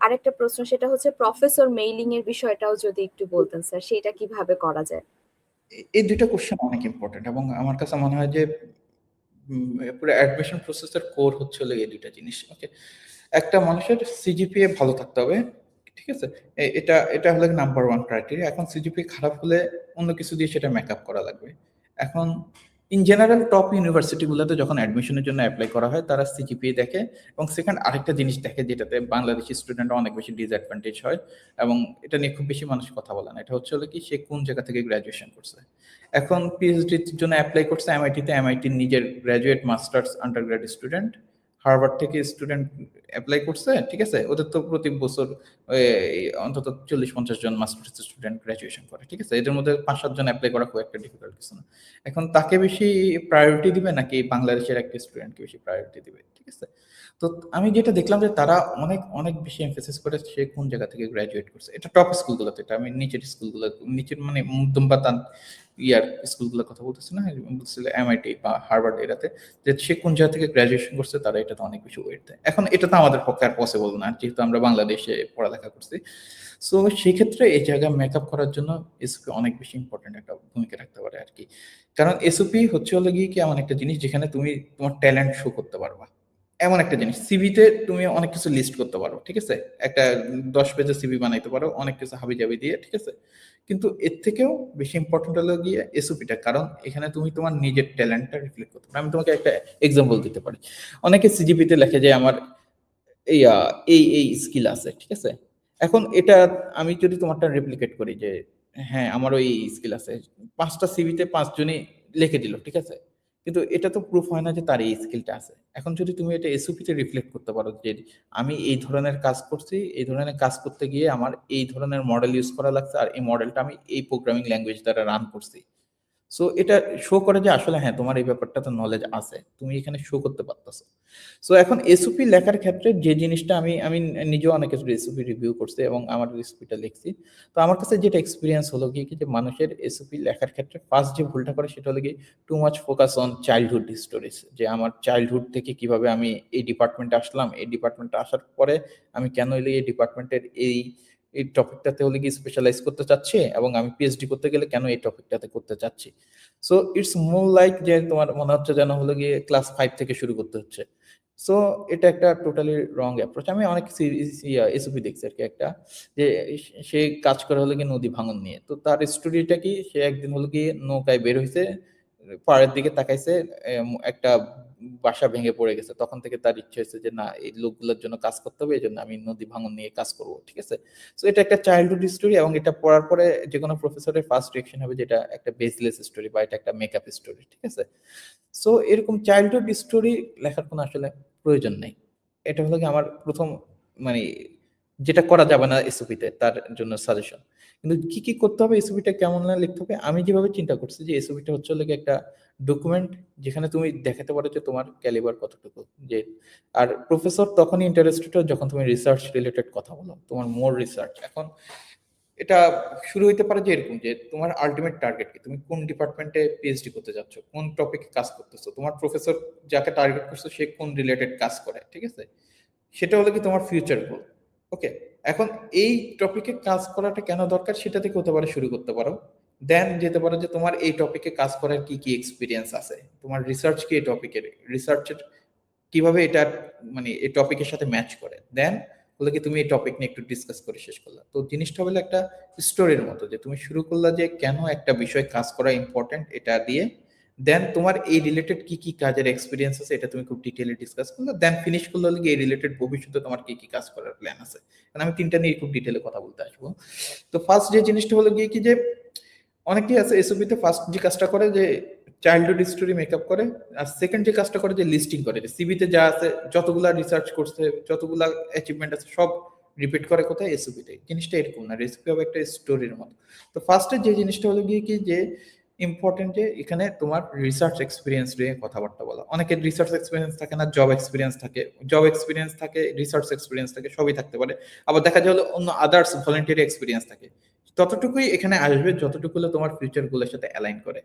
আরেকটা প্রশ্ন, সেটা হচ্ছে প্রফেসর মেইলিং এর বিষয়টাও যদি একটু বলতেন স্যার, সেটা কিভাবে করা যায়? এই দুইটা কোশ্চেন অনেক ইম্পর্টেন্ট এবং আমার কাছে মনে হয় যে পুরো অ্যাডমিশন প্রসেসের কোর হচ্ছে হলো এই দুইটা জিনিস। ওকে, একটা মানুষের সিজিপিএ ভালো থাকতে হবে, ঠিক আছে? এটা এটা হলো নাম্বার ওয়ান ক্রাইটেরিয়া। এখন সিজিপিএ খারাপ হলে অন্য কিছু দিয়ে সেটা মেকআপ করা লাগবে। এখন ইন জেনারেল টপ ইউনিভার্সিটিগুলোতে যখন অ্যাডমিশনের জন্য অ্যাপ্লাই করা হয় তারা সিজিপিএ দেখে, এবং সেকেন্ড আরেকটা জিনিস দেখে যেটাতে বাংলাদেশি স্টুডেন্ট অনেক বেশি ডিসঅ্যাডভান্টেজ হয়, এবং এটা নিয়ে খুব বেশি মানুষ কথা বলে না। এটা হচ্ছে হলো কি, সে কোন জায়গা থেকে গ্র্যাজুয়েশন করছে। এখন পিএইচডির জন্য অ্যাপ্লাই করছে এমআইটিতে, এমআইটির নিজের graduate masters undergrad student, Harvard থেকে স্টুডেন্ট অ্যাপ্লাই করছে, ঠিক আছে? ওদের তো প্রতি বছর অন্তত 40-50 জন মাস্টার্স স্টুডেন্ট গ্র্যাজুয়েশন করে, ঠিক আছে? এদের মধ্যে 5-7 জন অ্যাপ্লাই করা খুব একটা ডিফিকাল্ট কিছু না। এখন তাকে বেশি প্রায়োরিটি দিবে নাকি বাংলাদেশের একটা স্টুডেন্টকে বেশি প্রায়োরিটি দিবে, ঠিক আছে? তো আমি যেটা দেখলাম যে তারা অনেক অনেক বেশি এমফেসিস করে সে কোন জায়গা থেকে গ্র্যাজুয়েট করছে। এটা টপ স্কুলগুলোতে, এটা আমি নিচের স্কুলগুলো, নিচের মানে মধ্যম বা ইয়ার স্কুলগুলোর কথা বলতেছি না, বলছিল এমআইটি বা হার্ভার্ড, এরাতে যে সে কোন জায়গা থেকে গ্র্যাজুয়েশন করছে তারা এটাতে অনেক বেশি ওয়েট দেয়। এখন এটা তো আমাদের পক্ষে আর পসিবল না, যেহেতু আমরা বাংলাদেশে পড়ালেখা করছি। সো সেই ক্ষেত্রে এই জায়গা মেকআপ করার জন্য এসওপি অনেক বেশি ইম্পর্টেন্ট একটা ভূমিকা রাখতে পারে আর কি। কারণ এসওপি হচ্ছে হলো গিয়ে কি, এমন একটা জিনিস যেখানে তুমি তোমার ট্যালেন্ট শো করতে পারবা। এমন একটা জিনিস, সিভিতে তুমি অনেক কিছু লিস্ট করতে পারো, ঠিক আছে? একটা 10 পেজের সিভি বানাইতে পারো অনেক কিছু হাবিজাবি দিয়ে, ঠিক আছে? কিন্তু এর থেকেও বেশি ইম্পর্টেন্ট হলো গিয়ে এসওপিটা, কারণ এখানে তুমি তোমার নিজের ট্যালেন্টটা রিফ্লেক্ট করতে পারো। আমি তোমাকে একটা এক্সাম্পল দিতে পারি। অনেকে সিজিপিতে লেখে যে আমার এই এই স্কিল আছে, ঠিক আছে? এখন এটা আমি যদি তোমারটা রেপ্লিকেট করি যে হ্যাঁ আমার ওই স্কিল আছে, 5টা সিভিতে 5 জনই লিখে দিল, ঠিক আছে? কিন্তু এটা তো প্রুফ হয় না যে তার এই স্কিলটা আছে। এখন যদি তুমি এটা এসওপিতে রিফ্লেক্ট করতে পারো যে আমি এই ধরনের কাজ করছি, এই ধরনের কাজ করতে গিয়ে আমার এই ধরনের মডেল ইউজ করা লাগছে, আর এই মডেলটা আমি এই প্রোগ্রামিং ল্যাঙ্গুয়েজ দ্বারা রান করছি। সো এটা শো করে যে আসলে হ্যাঁ তোমার এই ব্যাপারটাতে নলেজ আছে, তুমি এখানে শো করতে পারতেছো। সো এখন এসওপি লেখার ক্ষেত্রে যে জিনিসটা আমি আমি নিজেও অনেক কিছু এসওপি রিভিউ করছি এবং আমার এসওপিটা লিখছি। তো আমার কাছে যেটা এক্সপিরিয়েন্স হলো কি, যে মানুষের এসওপি লেখার ক্ষেত্রে ফার্স্ট যে ভুলটা করে সেটা হলো কি, too much focus on childhood stories, যে আমার চাইল্ডহুড থেকে কিভাবে আমি এই ডিপার্টমেন্টে আসলাম, এই ডিপার্টমেন্টে আসার পরে আমি কেন এলে এই ডিপার্টমেন্টের এই টপিকটাতে হলে কি স্পেশালাইজ করতে চাচ্ছি, এবং আমি পিএইচডি করতে গেলে কেন এই টপিকটাতে করতে চাচ্ছি। সো ইটস মোর লাইক যে তোমার মনে হচ্ছে যেন হলো গিয়ে ক্লাস 5 থেকে শুরু করতে হচ্ছে। সো এটা একটা টোটালি রং অ্যাপ্রোচ। আমি অনেক এসওপি দেখছি আর কি, একটা যে সে কাজ করে হলো গিয়ে নদী ভাঙন নিয়ে। তো তার স্টোরিটা কি, সে একদিন হলো গিয়ে নৌকায় বের হইছে, পাড়ের দিকে তাকাইছে, একটা বাসা ভেঙে পড়ে গেছে। তখন থেকে তার ইচ্ছে হয়েছে যে না এই লোকগুলোর জন্য কাজ করতে হবে, এজন্য আমি নদী ভাঙন নিয়ে কাজ করব, ঠিক আছে? সো এটা একটা চাইল্ডহুড স্টোরি, এবং এটা পড়ার পরে যে কোনো প্রফেসরের ফার্স্ট রিঅ্যাকশন হবে যে এটা একটা বেসলেস স্টোরি বা এটা একটা মেকআপ স্টোরি, ঠিক আছে? সো এরকম চাইল্ডহুড স্টোরি লেখার কোনো আসলে প্রয়োজন নেই। এটা হলো গিয়ে আমার প্রথম মানে যেটা করা যাবে না এসওপিতে তার জন্য সাজেশন। কিন্তু কি কি করতে হবে, এসওপিটা কেমন না লিখতে হবে, আমি যেভাবে চিন্তা করছি যে এসওপিটা হচ্ছে হলো গিয়ে একটা ডকুমেন্ট যেখানে তুমি দেখাতে পারো যে তোমার ক্যালিবার কতটুকু। যে আর প্রফেসর তখনই ইন্টারেস্টেড হয় যখন তুমি রিসার্চ রিলেটেড কথা বলো, তোমার মোর রিসার্চ। এখন এটা শুরু হইতে পারে যে এরকম যে তোমার আলটিমেট টার্গেট কি, তুমি কোন ডিপার্টমেন্টে পিএইচডি করতে যাচ্ছ, কোন টপিকে কাজ করতেছো, তোমার প্রফেসর যাকে টার্গেট করছো সে কোন রিলেটেড কাজ করে, ঠিক আছে? সেটা হলো কি তোমার ফিউচার গোল। ওকে, এখন এই টপিকে কাজ করাটা কেন দরকার সেটা থেকে হতে পারে শুরু করতে পারো। দেন যেতে পারো যে তোমার এই টপিকে কাজ করার কি কি এক্সপিরিয়েন্স আছে, তোমার রিসার্চ কি এই টপিকের, রিসার্চের কিভাবে এটা মানে এই টপিকের সাথে ম্যাচ করে। দেন হলো কি তুমি এই টপিক নিয়ে একটু ডিসকাস করে শেষ করলা। তো জিনিসটা হলো একটা স্টোরির মতো, যে তুমি শুরু করলা যে কেন একটা বিষয় কাজ করা ইম্পর্টেন্ট এটা দিয়ে, দেন তোমার এই রিলেটেড কি কি কাজের এক্সপিরিয়েন্স আছে এটা তুমি খুব ডিটেইলে ডিসকাস করলে, দেন ফিনিশ করলে হলো কি এই রিলেটেড ভবিষ্যতে তোমার কি কি কাজ করার প্ল্যান আছে। কারণ আমি তিনটা নিয়ে খুব ডিটেইলে কথা বলতে আসবো। তো ফার্স্ট যে জিনিসটা হলো গিয়ে কি, যে অনেকেই আছে এসওপিতে ফার্স্ট যে কাজটা করে যে চাইল্ডহুড স্টোরি মেকআপ করে, আর সেকেন্ড যে কাজটা করে যে লিস্টিং করে, যে সিভিতে যা আছে যতগুলা রিসার্চ করছে, যতগুলা অ্যাচিভমেন্ট আছে সব রিপিট করে কোথায়? এসওপিতে। জিনিসটা এরকম না, রেসিপি হবে একটা স্টোরির মতো। তো ফার্স্টে যে জিনিসটা হলো গিয়ে কি যে ইম্পর্টেন্ট যে এখানে তোমার রিসার্চ এক্সপিরিয়েন্স নিয়ে কথাবার্তা বলা। অনেকের রিসার্চ এক্সপিরিয়েন্স থাকে না, জব এক্সপিরিয়েন্স থাকে, জব এক্সপিরিয়েন্স থাকে, রিসার্চ এক্সপিরিয়েন্স থাকে, সবই থাকতে পারে। আবার দেখা যায় হলো অন্য আদার্স ভলেন্টিয়ারি এক্সপিরিয়েন্স থাকে। ততটুকুই এখানে আসবে যতটুকু হলো তোমার ফিউচার গোলের সাথে অ্যালাইন করে।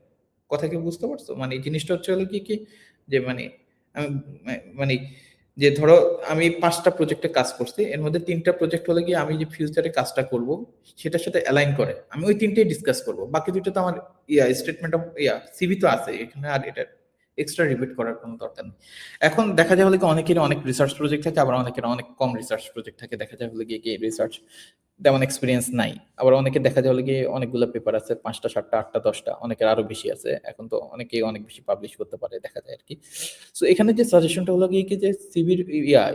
কথা কি বুঝতে পারছো? মানে এই জিনিসটা হচ্ছে হলো কি যে মানে আমি মানে যে ধরো আমি ৫ টা প্রজেক্টে কাজ করছি। এর মধ্যে ৩ টা প্রজেক্ট হলো গিয়ে আমি যে ফিউচারে কাজটা করব সেটার সাথে অ্যালাইন করে। আমি ওই ৩ টাই ডিসকাস করব। বাকি ২ টা তো আমার স্টেটমেন্ট অফ সিভি তো আছে। এখানে আর এটা এক্সট্রা রিপিট করার কোনো দরকার নেই। এখন দেখা যায় হলো কি অনেকেরই অনেক রিসার্চ প্রজেক্ট থাকে, আবার অনেকের অনেক কম রিসার্চ প্রজেক্ট থাকে। দেখা যায় হলো গিয়ে রিসার্চ তেমন এক্সপেরিয়েন্স নাই। আবার অনেকে দেখা যায় হলো গিয়ে অনেকগুলো পেপার আছে, ৫ টা, ৭ টা, ৮ টা, ১০ টা, অনেকের আরো বেশি আছে। এখন তো অনেকেই অনেক বেশি পাবলিশ করতে পারে দেখা যায় আরকি। সো এখানে যে সাজেশনটা হলো গিয়ে কি যে সিভির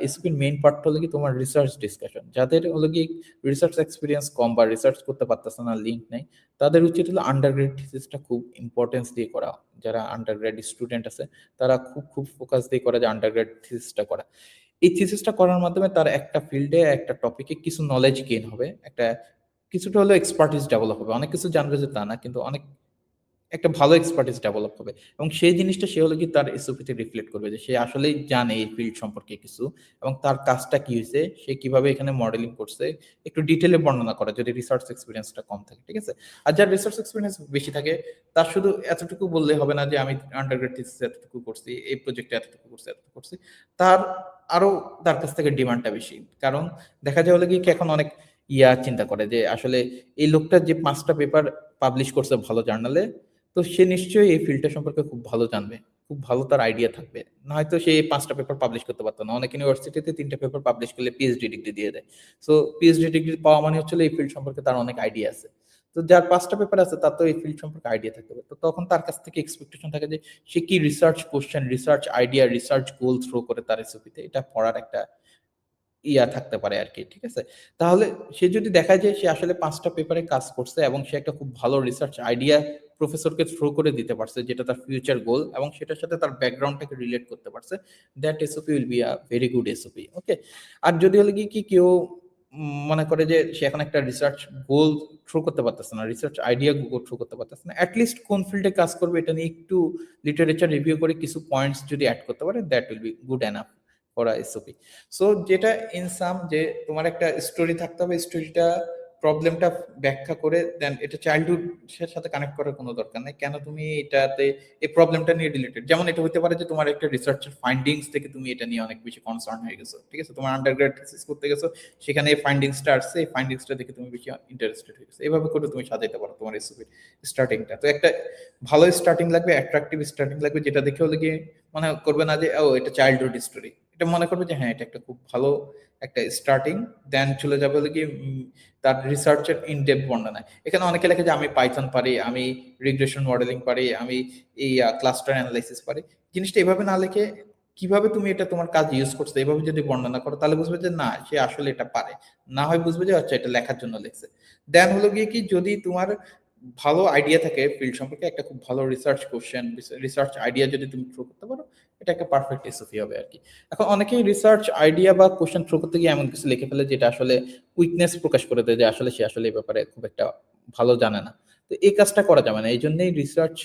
এসওপির মেইন পার্টটা হলো কি তোমার রিসার্চ ডিসকাশন। যাদের হলো গিয়ে রিসার্চ এক্সপেরিয়েন্স কম বা রিসার্চ করতে পারতেছে না, লিঙ্ক নাই, তাদের উচিত হলো আন্ডারগ্রেড থিসিসটা খুব ইম্পর্টেন্স দিয়ে করা। যারা আন্ডারগ্রেড স্টুডেন্ট আছে তারা খুব ফোকাস দিয়ে করে যে আন্ডারগ্রেড থিসিসটা করা। এই থিসিসটা করার মাধ্যমে তার একটা ফিল্ডে একটা টপিকে কিছু নলেজ গেইন হবে, একটা কিছুটা হলো এক্সপার্টিস ডেভেলপ হবে। অনেক কিছু জানবে যে তা না, কিন্তু অনেক একটা ভালো এক্সপার্টিস ডেভেলপ হবে এবং সেই জিনিসটা সে হলো কি তার এসওপিতে রিফ্লেক্ট করবে যে সে আসলেই জানে এই ফিল্ড সম্পর্কে কিছু এবং তার কাজটা কি হয়েছে, সে কিভাবে এখানে মডেলিং করছে, একটু ডিটেলে বর্ণনা করা যদি রিসার্চ এক্সপিরিয়েন্সটা কম থাকে, ঠিক আছে? আর যার রিসার্চ এক্সপিরিয়েন্স বেশি থাকে তার শুধু এতটুকু বললে হবে না যে আমি আন্ডারগ্রেড থিসিসে এতটুকু করছি, এই প্রজেক্টে এতটুকু করছি। তার আরো তার কাছ থেকে ডিমান্ডটা বেশি। কারণ দেখা যায় হলো কি এখন অনেক চিন্তা করে যে আসলে এই লোকটা যে ৫ টা পেপার পাবলিশ করছে ভালো জার্নালে, তো সে নিশ্চয়ই এই ফিল্ডটা সম্পর্কে খুব ভালো জানবে। খুব ভালো তার আইডিয়া থাকবে। নয়তো সে ৫ টা পেপার পাবলিশ করতে পারত না। অনেক ইউনিভার্সিটিতে ৩ টা পেপার পাবলিশ করলে পিএইচডি ডিগ্রি দিয়ে দেয়। সো পিএইচডি ডিগ্রি পাওয়া মানে হচ্ছে হলো এই ফিল্ড সম্পর্কে তার অনেক আইডিয়া আছে। তো যার ৫ টা পেপার আছে তার তো এই ফিল্ড সম্পর্কে আইডিয়া থাকতে পারে। তো তখন তার কাছ থেকে এক্সপেকটেশন থাকে যে সে কি research question, research idea, research goal throw করে তার এসওপিতে এটা পড়ার একটা থাকতে পারে আরকি। ঠিক আছে? তাহলে সে যদি দেখায় যে সে আসলে ৫ টা পেপারে কাজ করছে এবং সে একটা খুব ভালো রিসার্চ আইডিয়া প্রফেসরকে থ্রো করে দিতে পারছে যেটা তার ফিউচার গোল এবং সেটার সাথে তার ব্যাকগ্রাউন্ডটাকে রিলেট করতে পারছে। That SOP will be a very good SOP. Okay? আর যদি হলো গিয়ে কি কেউ মনে করে যে সে এখন একটা রিসার্চ গোল থ্রো করতে পারতেছে না, রিসার্চ আইডিয়া থ্রো করতে পারতেছে না। এট লিস্ট কোন ফিল্ডে কাজ করবে এটা নিয়ে একটু লিটারেচার রিভিউ করে কিছু পয়েন্টস যদি এড করতে পারে that will be good enough for a SOP. So যেটা ইন সাম যে তোমার একটা স্টোরি থাকতে হবে, স্টোরিটা প্রবলেমটা ব্যাখ্যা করে দেন এটা চাইল্ডহুড এর সাথে কানেক্ট করার কোনো দরকার নেই। কেন তুমি এটাতে এই প্রবলেমটা নিয়ে রিলেটেড, যেমন এটা হতে পারে যে তোমার একটা রিসার্চের ফাইন্ডিংস থেকে তুমি এটা নিয়ে অনেক বেশি কনসার্ন হয়ে গেছো, ঠিক আছে? তোমার আন্ডারগ্রেড থিসিস করতে গেছো, সেখানে এই ফাইন্ডিংসটা আসছে, এই ফাইন্ডিংসটা দেখে তুমি বেশি ইন্টারেস্টেড হয়ে গেছো। এভাবে করে তুমি সাজাইতে পারো তোমার রেসিপি স্টার্টিংটা। তো একটা ভালো স্টার্টিং লাগবে, অ্যাট্রাকটিভ স্টার্টিং লাগবে, যেটা দেখে হলে গিয়ে মনে করবে না যে ও এটা চাইল্ডহুড স্টোরি, এটা মনে করবে যে হ্যাঁ এটা একটা খুব ভালো একটা স্টার্টিং। দেন চলে যাবে হলো কি তার রিসার্চের ইন ডেপথ বর্ণনা। এখানে অনেকে লেখে যে আমি পাইথন পারি, আমি রিগ্রেশন মডেলিং পারি, আমি এই ক্লাস্টার অ্যানালাইসিস পারি। জিনিসটা এভাবে না লিখে কিভাবে তুমি এটা তোমার কাজ ইউজ করছো এভাবে যদি বর্ণনা করো তাহলে বুঝবে যে না সে আসলে এটা পারে। না হয় বুঝবে যে আচ্ছা এটা লেখার জন্য লিখছে। দেন হলো গিয়ে কি যদি তোমার ভালো আইডিয়া থাকে ফিল্ড সম্পর্কে, একটা খুব ভালো রিসার্চ কোশ্চেন, রিসার্চ আইডিয়া যদি তুমি থ্রো করতে পারো, এটা একটা পারফেক্ট এসওপি হবে আরকি। এখন অনেকেই রিসার্চ আইডিয়া বা কোশ্চেন থ্রো করতে গিয়ে এমন কিছু লিখে ফেলে যেটা আসলে উইকনেস প্রকাশ করে দেয় যে আসলে সে আসলে এই ব্যাপারে খুব একটা ভালো জানে না। তো এই কাজটা করা যাবে না। এইজন্যই রিসার্চ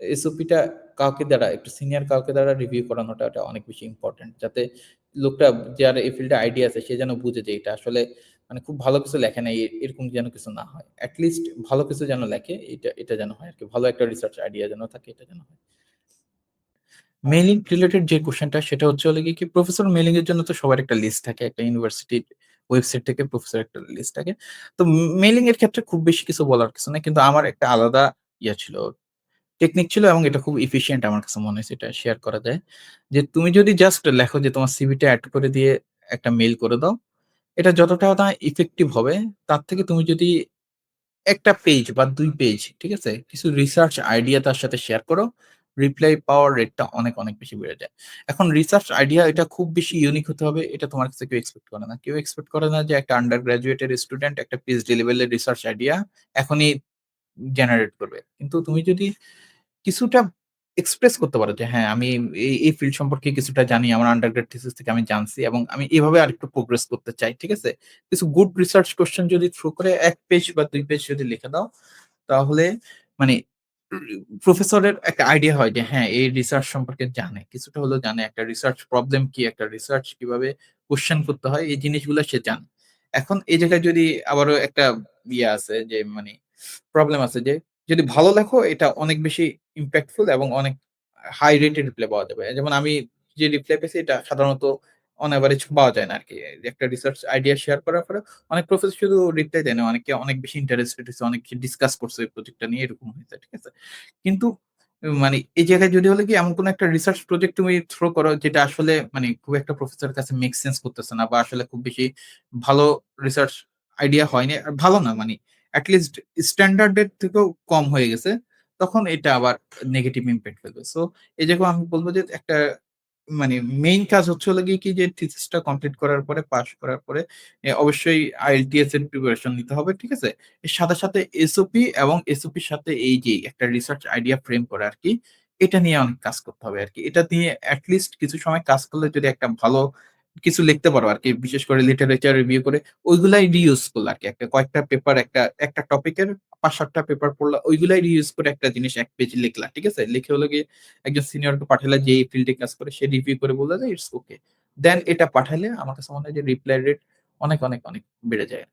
এসওপিটা কাউকে দ্বারা একটু সিনিয়র কাউকে দ্বারা রিভিউ করানোটা এটা অনেক বেশি ইম্পর্টেন্ট। যাতে লোকটা যার এই ফিল্ডে আইডিয়া আছে সে যেন বুঝে যে এটা আসলে মানে খুব ভালো কিছু লেখে নাই, এরকম যেন কিছু না হয়। এট লিস্ট ভালো কিছু যেন লেখে, এটা যেন হয় আরকি। ভালো একটা রিসার্চ আইডিয়া যেন থাকে, এটা যেন হয়। মেইলিং রিলেটেড যে কোয়েশ্চেনটা সেটা হচ্ছে হলো গিয়ে কি প্রফেসর মেইলিং এর জন্য তো সবার একটা লিস্ট থাকে। একটা ইউনিভার্সিটির ওয়েবসাইট থেকে প্রফেসর একটা লিস্ট থাকে। তো মেইলিং এর ক্ষেত্রে খুব বেশি কিছু বলার কিছু নাই। কিন্তু আমার একটা আলাদা ছিল, টেকনিক ছিল এবং এটা খুব এফিশিয়েন্ট আমার কাছে মনে হয়েছে, এটা শেয়ার করা যায়। যে তুমি যদি জাস্ট লেখো যে তোমার সিভিটা এড করে দিয়ে একটা মেইল করে দাও, এটা যতটা না ইফেক্টিভ হবে তার থেকে তুমি যদি একটা পেজ বা ২ পেজ, ঠিক আছে? কিছু রিসার্চ আইডিয়া তার সাথে শেয়ার করো। রিপ্লাই পাওয়ার রেটটা অনেক বেশি বেড়ে যায়। এখন রিসার্চ আইডিয়া এটা খুব বেশি ইউনিক হতে হবে এটা তোমার কাছে কেউ এক্সপেক্ট করে না। কেউ এক্সপেক্ট করে না যে একটা আন্ডার গ্র্যাজুয়েটের স্টুডেন্ট একটা পিএইচডি লেভেলের রিসার্চ আইডিয়া এখনই জেনারেট করবে। কিন্তু তুমি যদি কিছুটা এক্সপ্রেস করতে পারো যে হ্যাঁ, আমি এই ফিল্ড সম্পর্কে কিছুটা জানি। আমার আন্ডারগ্রেড থিসিস থেকে আমি জানছি এবং আমি এভাবে আরেকটু প্রোগ্রেস করতে চাই। ঠিক আছে? কিছু গুড রিসার্চ কোয়েশ্চেন যদি থ্রো করে ১ পেজ বা ২ পেজ যদি লিখে দাও, তাহলে মানে প্রফেসরের একটা আইডিয়া হয় যে হ্যাঁ, এই রিসার্চ সম্পর্কে জানে। কিছুটা হলেও জানে। একটা রিসার্চ প্রবলেম কি, একটা রিসার্চ কিভাবে কোয়েশ্চেন করতে হয়, এই জিনিসগুলা সে জানে। এখন এই জায়গায় যদি আবারও একটা আছে যে মানে প্রবলেম আছে যে যদি ভালো লেখো এটা অনেক বেশি ইমপ্যাক্টফুল এবং অনেক হাই রেটেড রিপ্লাই পাওয়া যাবে। যেমন আমি যে রিপ্লাই পেয়েছি এটা সাধারণত অন এভারেজ পাওয়া যায় না আরকি। একটা রিসার্চ আইডিয়া শেয়ার করার পরে অনেক প্রফেসর শুধু রিপ্লাই দেয় না। অনেকে অনেক বেশি ইন্টারেস্টেড হইছে, অনেক বেশি ডিসকাস করছে এই প্রজেক্টটা নিয়ে এরকম হইছে। ঠিক আছে? কিন্তু মানে এই জায়গায় যদি হলো কি এমন কোন একটা রিসার্চ প্রজেক্ট তুমি থ্রো করো যেটা আসলে মানে খুব একটা প্রফেসরের কাছে মেক সেন্স করতেছে না বা আসলে খুব বেশি ভালো রিসার্চ আইডিয়া হয়নি। আর ভালো না মানে এট লিস্ট স্ট্যান্ডার্ড এর থেকেও কম হয়ে গেছে। তখন এটা আবার নেগেটিভ ইমপ্যাক্ট ফেলবে। সো এই জায়গায় আমি বলব যে একটা মানে মেইন কাজ হচ্ছে হলো গিয়ে কি যে থিসিসটা কমপ্লিট করার পরে পাস করার পরে অবশ্যই IELTS এর প্রিপারেশন নিতে হবে। ঠিক আছে? এর সাথে, সাথে এসওপি এবং এসওপির সাথে এই যে একটা রিসার্চ আইডিয়া ফ্রেম করা আরকি, এটা নিয়ে অনেক কাজ করতে হবে আরকি। এটা নিয়ে এট লিস্ট কিছু সময় কাজ করলে যদি একটা ভালো কিছু লিখতে পারো আরকি। বিশেষ করে লিটারেচার রিভিউ করে ওইগুলাই রিইউজ করলা আরকি। একটা কয়েকটা পেপার একটা টপিকের ৫-৭ টা পেপার পড়লা, ওইগুলাই রিইউজ করে একটা জিনিস ১ পেজ লিখলা। ঠিক আছে? লিখে হলো গিয়ে একজন সিনিয়রকে পাঠাইলা যে এই ফিল্ডে কাজ করে সে রিভিউ করে বলল যে ইটস ওকে। দেন এটা পাঠাইলে আমার কাছে মনে হয় যে রিপ্লাই রেট অনেক বেড়ে যায়।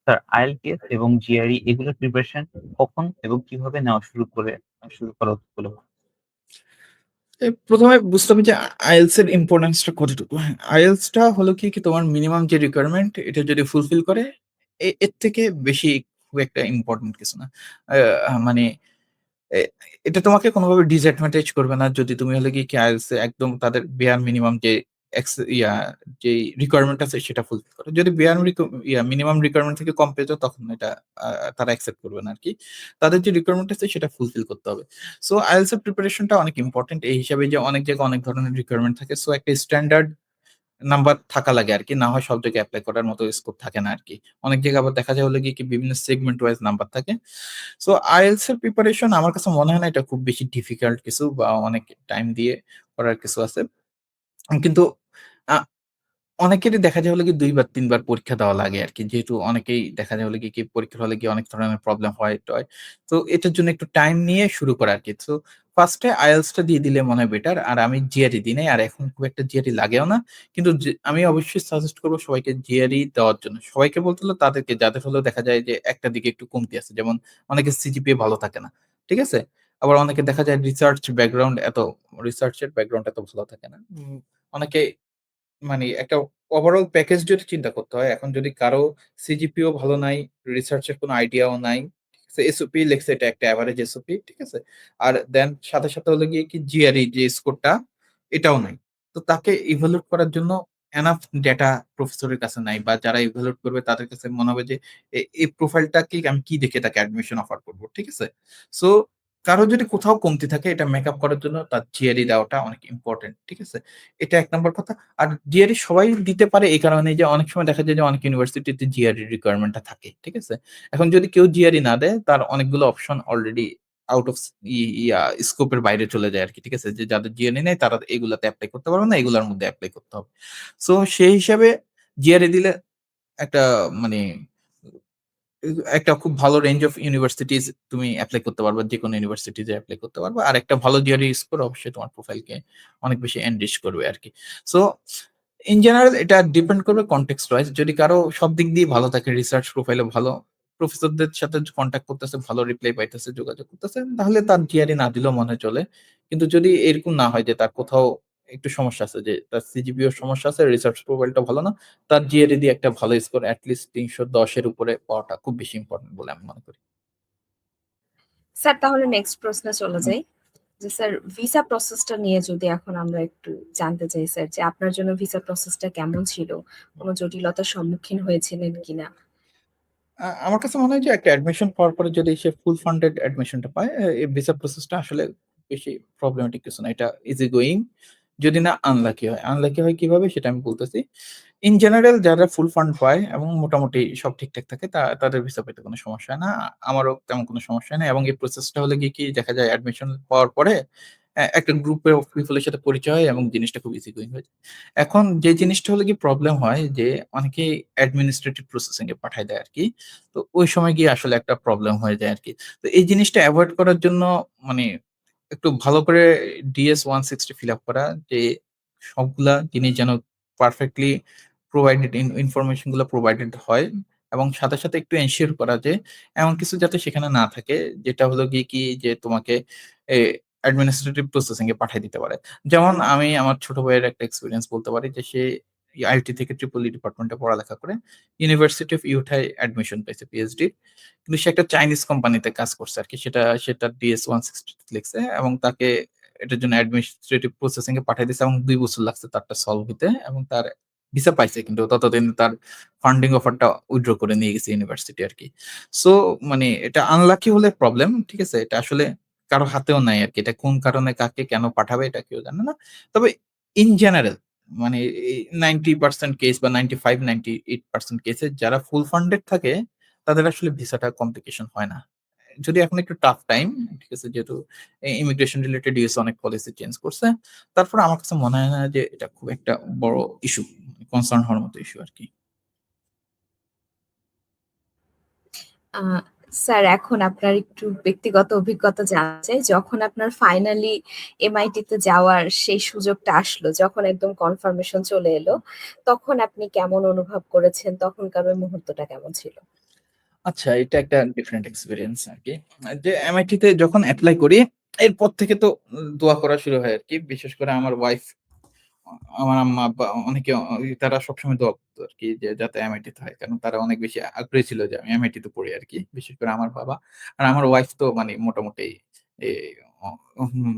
স্যার আইএলটিএস এবং জিআরই এগুলোর প্রিপারেশন কখন এবং কিভাবে নেওয়া শুরু করা উচিত বলে মনে হয়? ১ম এ বুঝতে হবে যে IELTS এর ইম্পোর্টেন্সটা কতটুকু। হ্যাঁ, IELTS টা হলো কি তোমার মিনিমাম যে রিকোয়ারমেন্ট এটা যদি ফুলফিল করে এর থেকে বেশি খুব একটা ইম্পোর্টেন্ট কিছু না। মানে এ এটা তোমাকে কোনভাবে ডিসঅ্যাডভান্টেজ করবে না যদি তুমি হলো গিয়ে কি IELTS এ একদম তাদের বেয়ার মিনিমাম যে এক্স ইয়া যেই রিকোয়ারমেন্ট আছে সেটা ফুলফিল করো। যদি বেয়ার মিনিমাম রিকোয়ারমেন্ট থেকে কম পেয়ে যাও তখন এটা আ তারা অ্যাকসেপ্ট করবে না আরকি। তাদের যে রিকোয়ারমেন্ট আছে সেটা ফুলফিল করতে হবে। সো IELTS এর প্রিপারেশনটা অনেক ইম্পোর্টেন্ট এই হিসাবে যে অনেক জায়গায় অনেক ধরনের রিকোয়ারমেন্ট থাকে। সো একটা স্ট্যান্ডার্ড নাম্বার থাকা লাগে আরকি। না হয় সব জায়গায় এপ্লাই করার মতো স্কোপ থাকে না আরকি। অনেক জায়গায় আবার দেখা যায় হলো গিয়ে কি বিভিন্ন সেগমেন্ট ওয়াইজ নাম্বার থাকে। সো IELTS এর প্রিপারেশন আমার কাছে মনে হয় না এটা খুব বেশি ডিফিকাল্ট কিছু বা অনেক টাইম দিয়ে করার কিছু আছে। কিন্তু আ অনেকেরই দেখা যায় হলো গিয়ে ২ বার ৩ বার পরীক্ষা দেওয়া লাগে আরকি। যেহেতু অনেকেই দেখা যায় হলো গিয়ে কি পরীক্ষার হলে গিয়ে অনেক ধরনের প্রবলেম হয়-টয়। তো এটার জন্য একটু টাইম নিয়ে শুরু করা আরকি। সো ফার্স্ট এ IELTS টা দিয়ে দিলে মনে হয় বেটার। আর আমি জিআরই দিই নাই। আর এখন খুব একটা জিআরই লাগেও না। কিন্তু আমি অবশ্যই সাজেস্ট করব সবাইকে জিআরই দেওয়ার জন্য। সবাইকে বলতে হলে তাদেরকে যাদের হলেও দেখা যায় যে একটা দিকে একটু কমতি আছে। যেমন অনেকের সিজিপিএ ভালো থাকে না। ঠিক আছে? আবার অনেকে দেখা যায় রিসার্চ এর ব্যাকগ্রাউন্ড এত ভালো থাকে না। অনেকে মানে একটা ওভারঅল প্যাকেজ যদি চিন্তা করতে হয়, এখন যদি কারো সিজিপিও ভালো নাই, রিসার্চ এর কোনো আইডিয়াও নাই। সো এসওপি লেখছে এটা একটা এভারেজ এসওপি, ঠিক আছে? আর দেন সাথে হলো গিয়ে কি জিআরই যে স্কোরটা এটাও নাই। তো তাকে ইভালুয়েট করার জন্য এনাফ ডেটা প্রফেসরের কাছে নাই বা যারা ইভালুয়েট করবে তাদের কাছে মনে হবে যে এই প্রোফাইলটাকে আমি কি দেখে তাকে অ্যাডমিশন অফার করব, ঠিক আছে? সো কারো যদি কোথাও কমতি থাকে এটা মেকআপ করার জন্য তার জিআরই দেওয়াটা অনেক ইম্পোর্টেন্ট, ঠিক আছে? এটা ১ নাম্বার কথা। আর জিআরই সবাই দিতে পারে এই কারণে যে অনেক সময় দেখা যায় যে অনেক ইউনিভার্সিটিতে জিআরই রিকোয়ারমেন্ট টা থাকে। ঠিক আছে? এখন যদি কেউ জিআরই না দেয় তার অনেকগুলো option already out of scope এর বাইরে চলে যায় আরকি। ঠিক আছে? যে যাদের জিআরই নেই তারা এগুলাতে এপ্লাই করতে পারবে না। এগুলার মধ্যে এপ্লাই করতে হবে। সো সেই হিসাবে জিআরই দিলে একটা মানে একটা খুব ভালো রেঞ্জ অফ ইউনিভার্সিটিজ তুমি এপ্লাই করতে পারবা। যেকোনো ইউনিভার্সিটিতে এপ্লাই করতে পারবা। আর একটা ভালো জিআরই স্কোর অবশ্যই তোমার প্রোফাইলকে অনেক বেশি এনরিচ করবে আরকি। সো ইন জেনারেল এটা ডিপেন্ড করবে কনটেক্সট ওয়াইজ। যদি কারো সব দিক দিয়ে ভালো থাকে, রিসার্চ প্রোফাইলও ভালো, প্রফেসরদের সাথে কনট্যাক্ট করতেছে, ভালো রিপ্লাই পাইতেছে, যোগাযোগ করতেছে, তাহলে তার জিআরই না দিলেও মনে হয় চলে। কিন্তু যদি এরকম না হয় যে তার কোথাও একটু সমস্যা আছে যে তার সিজিপিএর সমস্যা আছে, রিসার্চ প্রোফাইলটা ভালো না, তার জিআরই দিয়ে একটা ভালো স্কোর এট লিস্ট ৩১০ এর উপরে পাওয়াটা খুব বেশি ইম্পোর্টেন্ট বলে আমি মনে করি। স্যার তাহলে নেক্সট প্রশ্নে চলে হুম। যাই। যে স্যার ভিসা প্রসেসটা নিয়ে যদি এখন আমরা একটু জানতে চাই স্যার যে আপনার জন্য ভিসা প্রসেসটা কেমন ছিল? কোন জটিলতার সম্মুখীন হয়েছিলেন কিনা? আমার কাছে মনে হয় যে একটা অ্যাডমিশন পাওয়ার পরে যদি সে ফুল ফান্ডেড অ্যাডমিশনটা পায়, এই ভিসা প্রসেসটা আসলে বেশি প্রবলেমেটিক কিছু না। এটা ইজি গোইং যদি না আনলাকি হয়। আনলাকি হয় কিভাবে সেটা আমি বলতেছি। ইন জেনারেল যারা ফুল ফান্ড পায় এবং মোটামুটি সব ঠিকঠাক থাকে তাদের ভিসা পেতে কোনো সমস্যা হয় না। আমারও তেমন কোনো সমস্যা হয় না এবং এই প্রসেসটা হলে গিয়ে কি দেখা যায় অ্যাডমিশন পাওয়ার পরে একটা গ্রুপে অফ পিপল এর সাথে পরিচয় হয় এবং জিনিসটা খুব ইজি গোইং হয়ে যায়। এখন যে জিনিসটা হলো গিয়ে প্রবলেম হয় যে অনেকেই অ্যাডমিনিস্ট্রেটিভ প্রসেসিং এ পাঠায় দেয় আরকি। তো ওই সময় গিয়ে আসলে একটা প্রবলেম হয়ে যায় আরকি। তো এই জিনিসটা এভয়েড করার জন্য মানে একটু ভালো করে DS-160 ফিল আপ করা যে সবগুলা জিনিস যেন পারফেক্টলি প্রোভাইডেড ইনফরমেশন গুলো প্রোভাইডেড হয় এবং সাথে, সাথে একটু এনশিওর করা যে এমন কিছু যাতে সেখানে না থাকে যেটা হলো গিয়ে কি যে তোমাকে এ অ্যাডমিনিস্ট্রেটিভ প্রসেসিং এ পাঠায় দিতে পারে। যেমন আমি আমার ছোট ভাইয়ের একটা এক্সপেরিয়েন্স বলতে পারি যে সে আইটি থেকে ট্রিপল ই ডিপার্টমেন্টে পড়ালেখা করে ইউনিভার্সিটি অফ ইউটায় অ্যাডমিশন পেয়েছে পিএইচডি। কিন্তু সে একটা চাইনিজ কোম্পানিতে কাজ করছে আরকি। সে তার DS-160 লিখছে এবং তাকে এটার জন্য অ্যাডমিনিস্ট্রেটিভ প্রসেসিং এ পাঠায় দিছে এবং ২ বছর লাগছে তারটা সলভ হইতে এবং তার ভিসা পাইছে কিন্তু ততদিন তার ফান্ডিং অফারটা উইথড্র করে নিয়ে গেছে ইউনিভার্সিটি আরকি। সো মানে এটা আনলাকি হলে প্রবলেম, ঠিক আছে? এটা আসলে কারো হাতেও নাই আরকি। এটা কোন কারণে কাকে কেন পাঠাবে এটা কেউ জানে না। তবে ইন জেনারেল মানে এই 90% কেস বা 95-98% কেসে যারা ফুল ফান্ডেড থাকে তাদের আসলে ভিসাটা কমপ্লিকেশন হয় না। যদি এখন একটু টাফ টাইম, ঠিক আছে? যেহেতু ইমিগ্রেশন রিলেটেড ইউএস অনেক পলিসি চেঞ্জ করছে। তারপর আমার কাছে মনে হয় না যে এটা খুব একটা বড় ইস্যু, কনসার্ন হওয়ার মতো ইস্যু আরকি। আ স্যার এখন আপনার একটু ব্যক্তিগত অভিজ্ঞতা জানতে চাই। যখন আপনার ফাইনালি এমআইটি তে যাওয়ার সেই সুযোগটা আসলো, যখন একদম কনফার্মেশন চলে এলো, তখন আপনি কেমন অনুভব করেছেন? তখনকার ওই মুহূর্তটা কেমন ছিল? আচ্ছা, এটা একটা ডিফারেন্ট এক্সপেরিয়েন্স আরকি। যে এমআইটি তে যখন এপ্লাই করি, এরপর থেকে তো দোয়া করা শুরু হয় আরকি। বিশেষ করে আমার ওয়াইফ, আমার আম্মা, আব্বা অনেকে তারা সবসময় দোয়া করতো আরকি যে যাতে এমআইটি তে হয়। কারণ তারা অনেক বেশি আগ্রহী ছিল যে আমি এমআইটি তে পড়ি আরকি। বিশেষ করে আমার বাবা। আর আমার ওয়াইফ তো মানে মোটামুটি এ অ হুম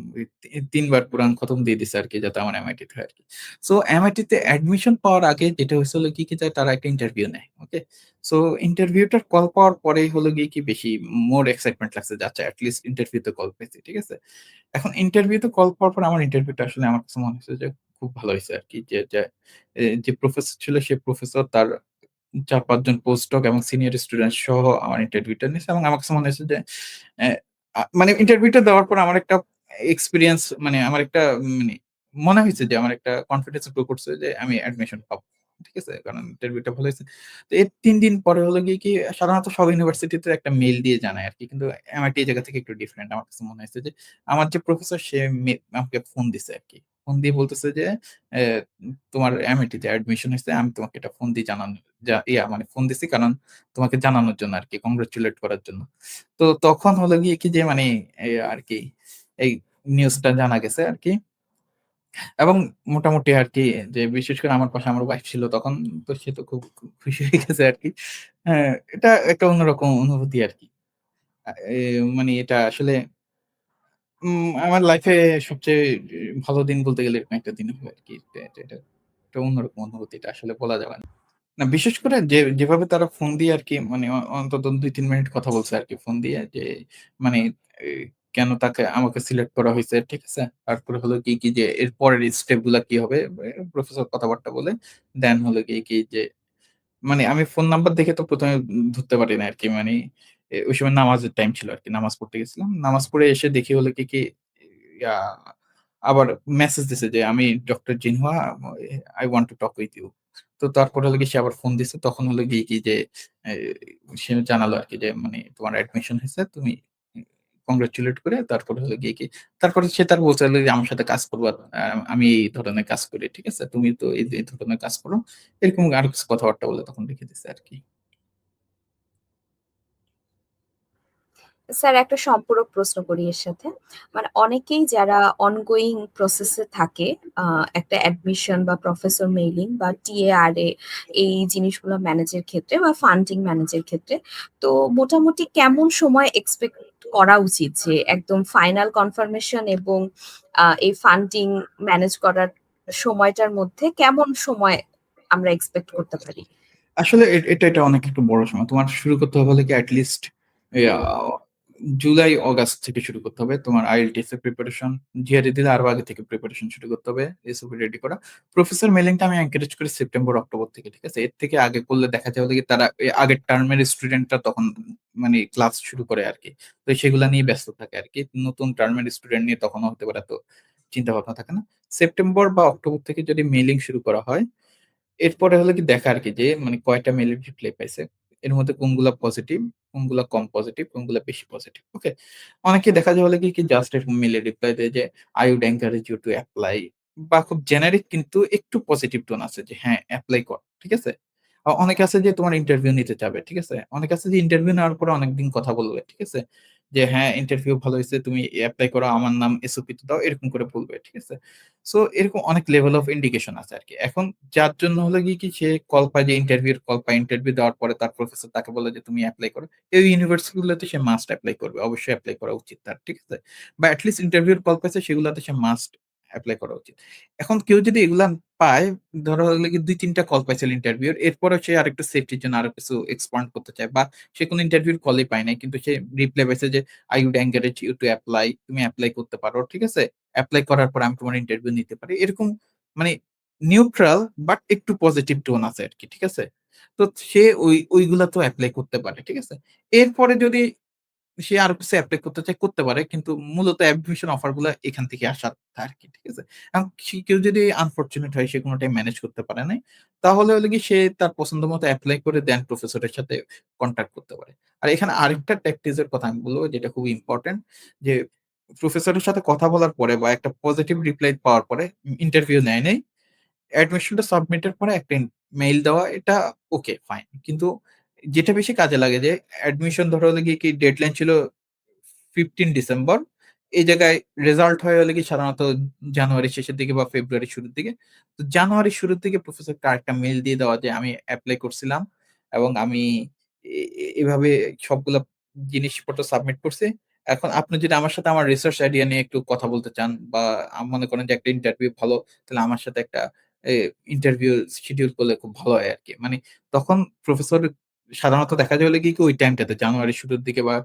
৩ বার কুরআন খতম দিয়ে দিছে আরকি যাতে আমার এমআইটি তে হয় আরকি। সো এমআইটি তে অ্যাডমিশন পাওয়ার আগে যেটা হইছে হলো কি যে তারা একটা ইন্টারভিউ নেয়। ওকে? সো ইন্টারভিউটার কল পাওয়ার পরেই হলো গিয়ে কি বেশি মোর এক্সাইটমেন্ট লাগছে যে আচ্ছা এট লিস্ট ইন্টারভিউতে কল পেয়েছি। ঠিক আছে? এখন ইন্টারভিউতে কল পাওয়ার পর আমার ইন্টারভিউটা আসলে আমার কাছে মনে হইছে যে খুব ভালো হইছে আরকি। যে প্রফেসর ছিল সে প্রফেসর তার ৪-৫ জন পোস্টডক এবং সিনিয়র স্টুডেন্ট সহ আমার ইন্টারভিউটা নিছে এবং আমার কাছে মনে হয়েছে যে অ্যা মানে ইন্টারভিউটা দেওয়ার পর আমার একটা এক্সপেরিয়েন্স মানে আমার একটা মানে মনে হইছে যে আমার একটা কনফিডেন্স গ্রো করছে যে আমি অ্যাডমিশন পাবো। ঠিক আছে? কারণ ইন্টারভিউটা ভালো হইছে। তো এর ৩ দিন পরে হলো গিয়ে কি সাধারণত সব ইউনিভার্সিটিতে একটা মেইল দিয়ে জানায় আরকি। কিন্তু এমআইটি এই জায়গা থেকে একটু ডিফারেন্ট। আমার কাছে মনে হয়েছে যে আমার যে প্রফেসর সে আমাকে ফোন দিছে আরকি। ফোন দিয়ে বলতেছে যে, "অ্যা তোমার এমআইটি তে অ্যাডমিশন হইছে। আমি তোমাকে এটা ফোন দিয়ে জানানো মানে ফোন দিছি কারণ তোমাকে জানানোর জন্য আরকি, কংগ্রাচুলেট করার জন্য।" তো তখন হলো গিয়ে কি যে মানে আরকি এই নিউজটা জানা গেছে আরকি। এবং মোটামুটি আরকি যে বিশেষ করে আমার পাশে আমার ওয়াইফ ছিল তখন। তো সে তো খুব খুশি হয়ে গেছে আরকি। হ্যাঁ, এটা একটা অন্যরকম অনুভূতি আরকি। মানে এটা আসলে আমার লাইফে সবচেয়ে ভালো দিন বলতে গেলে এরকম একটা দিন হবে আরকি। এটা একটা অন্যরকম অনুভূতি। এটা আসলে বলা যাবে না। না, বিশেষ করে যেভাবে তারা ফোন দিয়ে আরকি মানে অন্তত ২-৩ মিনিট কথা বলছে আরকি ফোন দিয়ে যে মানে এ কেন আমাকে সিলেক্ট করা হইছে, ঠিক আছে? তারপরে হলো কি যে এর পরের স্টেপ গুলা কি হবে? প্রফেসর কথাবার্তা বলে দেন হলো কি যে মানে আমি ফোন নাম্বার দেখে তো ১ম এ ধরতে পারি নাই আরকি। মানে ওই সময় নামাজের টাইম ছিল আরকি। নামাজ পড়তে গেছিলাম। নামাজ পড়ে এসে দেখি হলো কি ইয়া আবার মেসেজ দিছে যে, "আমি doctor Xinhua, I want to talk with you." তো তারপরে হলো সে আবার ফোন দিছে। তখন হলো গিয়ে কি যে এ সে জানালো আরকি যে মানে তোমার অ্যাডমিশন হইছে। তুমি কংগ্রাচুলেট করে তারপরে হলো গিয়ে কি তারপরে সে তার বলছে যে আমার সাথে কাজ করবা। আমি এই ধরনের কাজ করি। ঠিক আছে? তুমি তো এই ধরনের কাজ করো। এরকম আরো কিছু কথাবার্তা বলে তখন রেখে দিছে আরকি। স্যার একটা সম্পূরক প্রশ্ন করি এর সাথে। মানে অনেকেই যারা অনগোয়িং প্রসেস এ থাকে, আ একটা অ্যাডমিশন বা প্রফেসর মেইলিং বা টিএআরএ এই জিনিসগুলো ম্যানেজের ক্ষেত্রে বা ফান্ডিং ম্যানেজের ক্ষেত্রে, তো মোটামুটি কেমন সময় এক্সপেক্ট করা উচিত যে একদম ফাইনাল কনফার্মেশন এবং এই ফান্ডিং ম্যানেজ করার সময়টার মধ্যে কেমন সময় আমরা এক্সপেক্ট করতে পারি? আসলে এটা অনেক একটু বড় সময়। তোমার শুরু করতে হবে হলো কি at least yeah July August থেকে শুরু করতে হবে তোমার আইএলটিএস এর প্রিপারেশন। জিআরই দিলে আরো আগে থেকে প্রিপারেশন শুরু করতে হবে, এসওপি রেডি করা। প্রফেসর মেলিংটা আমি এনকারেজ করি সেপ্টেম্বর অক্টোবর থেকে, ঠিক আছে? এর থেকে আগে করলে দেখা যাবে কি তারা আগের টার্মের স্টুডেন্টরা তখন মানে ক্লাস শুরু করে আর কি, তো সেগুলা নিয়ে ব্যস্ত থাকে আর কি। নতুন টার্মের স্টুডেন্ট নিয়ে তখনও হতে পারে তো চিন্তা ভাবনা থাকে না। সেপ্টেম্বর বা অক্টোবর থেকে যদি মেলিং শুরু করা হয়, এরপরে হলো কি দেখা আর কি যে মানে কয়টা মেইল রিপ্লাই পাইছে, এর মধ্যে কোনগুলা পজিটিভ, কোনগুলা কম পজিটিভ, কোনগুলা বেশি পজিটিভ। ওকে, অনেকে দেখা যায় হলে কি জাস্ট এরকম মেইলে রিপ্লাই দেয় যে I would encourage you to apply, বা খুব জেনারিক কিন্তু একটু পজিটিভ টোন আছে যে হ্যাঁ অ্যাপ্লাই কর, ঠিক আছে? অনেকে আছে যে তোমার ইন্টারভিউ নিতে চাবে, ঠিক আছে? অনেকে আছে যে ইন্টারভিউ নেওয়ার পরে অনেকদিন কথা বলবে, ঠিক আছে? যে হ্যাঁ ইন্টারভিউ ভালো হয়েছে, তুমি অ্যাপ্লাই করো, আমার নাম এসওপি তে দাও, এরকম করে বলবে, ঠিক আছে? সো এরকম অনেক লেভেল অফ ইন্ডিকেশন আছে আরকি। এখন যার জন্য হলো গিয়ে কি সে কল পায়, যে ইন্টারভিউর কল পায়, ইন্টারভিউ দেওয়ার পরে তার প্রফেসর তাকে বলে যে তুমি এপ্লাই করো। এই ইউনিভার্সিটি গুলোতে সে মাস্ট এপ্লাই করবে। অবশ্যই এপ্লাই করা উচিত তার, ঠিক আছে? বা এট লিস্ট ইন্টারভিউর কল পাইছে সেগুলাতে সে মাস্ট এপ্লাই করা উচিত। এখন কেউ যদি এগুলা পায়, ধরো হলো গিয়ে ২-৩ টা কল পাইছিল ইন্টারভিউর, এরপরেও সে আরেকটু সেফটির জন্য আরো কিছু এক্সপান্ড করতে চায়, বা সে কোনো ইন্টারভিউর কলই পায় নাই। কিন্তু সে রিপ্লাই পাইছে যে I would encourage you to apply, তুমি এপ্লাই করতে পারো, ঠিক আছে? এপ্লাই করার পর আমি তোমার ইন্টারভিউ নিতে পারি। এরকম মানে নিউট্রাল বাট একটু পজিটিভ টোন আছে আরকি, ঠিক আছে? তো সে ওইগুলাতেও এপ্লাই করতে পারে, ঠিক আছে? এরপরে যদি সে আরো কিছু এপ্লাই করতে চায় করতে পারে। কিন্তু মূলত অ্যাডমিশন অফার গুলা এখান থেকে আসার কথা আরকি, ঠিক আছে? এখন কেউ যদি আনফরচুনেট হয় সে কোনটাই ম্যানেজ করতে পারে নাই, তাহলে হলো গিয়ে সে তার পছন্দ মতো এপ্লাই করে দেন প্রফেসরের সাথে কনট্যাক্ট করতে পারে। আর এখানে আরেকটা ট্যাকটিস এর কথা আমি বলব যেটা খুবই ইম্পোর্টেন্ট, যে প্রফেসরের সাথে কথা বলার পরে বা একটা পজিটিভ রিপ্লাই পাওয়ার পরে ইন্টারভিউ নেয় নাই, অ্যাডমিশনটা সাবমিটের পরে একটা মেইল দেওয়া, এটা ওকে ফাইন। কিন্তু যেটা বেশি কাজে লাগে যে অ্যাডমিশন ধরো হলো গিয়ে কি ডেডলাইন ছিল 15 ডিসেম্বর। এই জায়গায় রেজাল্ট হয় হলো গিয়ে সাধারণত জানুয়ারির শেষের দিকে বা ফেব্রুয়ারির শুরুর দিকে। তো জানুয়ারির শুরুর দিকে প্রফেসরকে আরেকটা মেইল দিয়ে দেওয়া যে আমি এপ্লাই করছিলাম এবং আমি এভাবে সবগুলা জিনিসপত্র সাবমিট করছি। এখন আপনি যদি আমার সাথে আমার রিসার্চ আইডিয়া নিয়ে একটু কথা বলতে চান, বা মনে করেন যে একটা ইন্টারভিউ ভালো, তাহলে আমার সাথে একটা এ ইন্টারভিউ শিডিউল করলে খুব ভালো হয় আরকি। মানে তখন প্রফেসর সাধারণত দেখা যায় হলো গিয়ে কি ওই টাইমটাতে জানুয়ারির শুরুর দিকে বা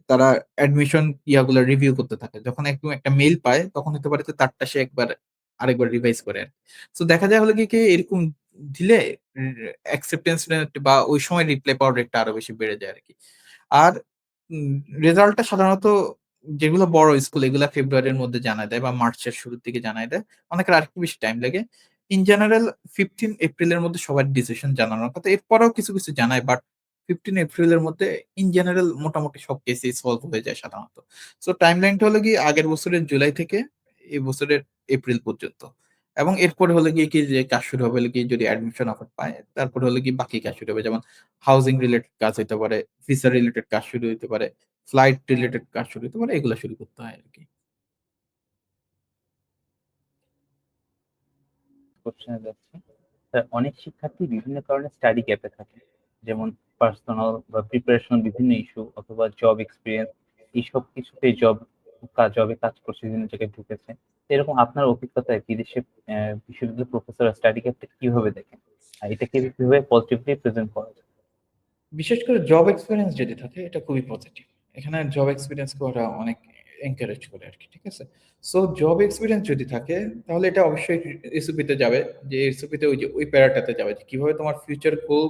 তারা অ্যাডমিশন ইয়াগুলা রিভিউ করতে থাকে। যখন একদম একটা মেইল পায় তখন হতে পারে যে তারটা সে আরেকবার রিভাইজ করে আরকি। সো দেখা যায় হলো গিয়ে কি এরকম দিলে অ্যাকসেপ্টেন্স রেট বা ওই সময় রিপ্লাই পাওয়ার রেটটা আরো বেশি বেড়ে যায় আরকি। আর উম রেজাল্টটা সাধারণত যেগুলো বড় স্কুল এগুলা ফেব্রুয়ারির মধ্যে জানায় দেয় বা মার্চের শুরুর দিকে জানায় দেয়। অনেকের আরেকটু বেশি টাইম লাগে। ইন জেনারেল 15 এপ্রিলের মধ্যে সবার ডিসিশন জানানোর কথা। এরপরেও কিছু, কিছু জানায়, বাট 15 এপ্রিলের মধ্যে ইন জেনারেল মোটামুটি সব কেসই সলভ হয়ে যায় সাধারণত। সো টাইমলাইনটা হলো গিয়ে আগের বছরের জুলাই থেকে এই বছরের এপ্রিল পর্যন্ত। এবং এরপরে হলো গিয়ে কি যে কাজ শুরু হবে হলো গিয়ে যদি অ্যাডমিশন অফার পায়, তারপরে হলো গিয়ে বাকি কাজ শুরু হবে। যেমন হাউজিং রিলেটেড কাজ হইতে পারে, ভিসা রিলেটেড কাজ শুরু হইতে পারে, ফ্লাইট রিলেটেড কাজ শুরু হইতে পারে, এগুলা শুরু করতে হয় আরকি। কোশ্চেনে যাচ্ছি। অনেক শিক্ষার্থী বিভিন্ন কারণে স্টাডি গ্যাপে থাকে, যেমন পার্সোনাল বা প্রিপারেশন বিভিন্ন ইস্যু অথবা জব এক্সপিরিয়েন্স, এইসব কিছুতে জবে কাজ করছে, বিভিন্ন জায়গায় ঢুকেছে। এরকম আপনার অভিজ্ঞতায় বিদেশে বিশ্ববিদ্যালয়ের প্রফেসর স্টাডি গ্যাপটা কিভাবে দেখেন, আর এটাকে কিভাবে পজিটিভলি প্রেজেন্ট করা যায়? বিশেষ করে জব এক্সপেরিয়েন্স যদি থাকে এটা খুবই পজিটিভ। এখানে জব এক্সপেরিয়েন্স কে ওরা অনেক এনকারেজ করে আরকি, ঠিক আছে? সো জব এক্সপেরিয়েন্স যদি থাকে তাহলে এটা অবশ্যই এসওপি তে যাবে, যে এসওপি তে ওই প্যারাটাতে যাবে যে কিভাবে তোমার ফিউচার গোল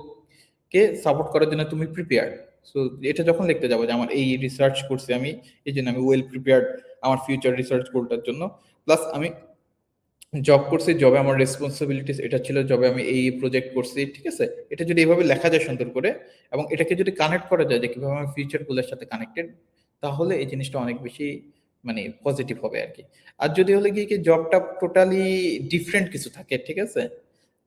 কে সাপোর্ট করার জন্য তুমি প্রিপেয়ার্ড। সো এটা যখন লিখতে যাবো যে আমার এই রিসার্চ করছি আমি, এইজন্য আমি ওয়েল প্রিপেয়ার্ড আমার ফিউচার রিসার্চ গোলটার জন্য। প্লাস আমি জব করছি, জবে আমার রেসপন্সিবিলিটিস এটা ছিল, জবে আমি এই প্রজেক্ট করছি, ঠিক আছে? এটা যদি এভাবে লেখা যায় সুন্দর করে এবং এটাকে যদি কানেক্ট করা যায় যে কিভাবে আমার ফিউচার গোলের সাথে কানেক্টেড, তাহলে এই জিনিসটা অনেক বেশি মানে পজিটিভ হবে আরকি। আর যদি হলে গিয়ে কি জবটা টোটালি ডিফারেন্ট কিছু থাকে, ঠিক আছে?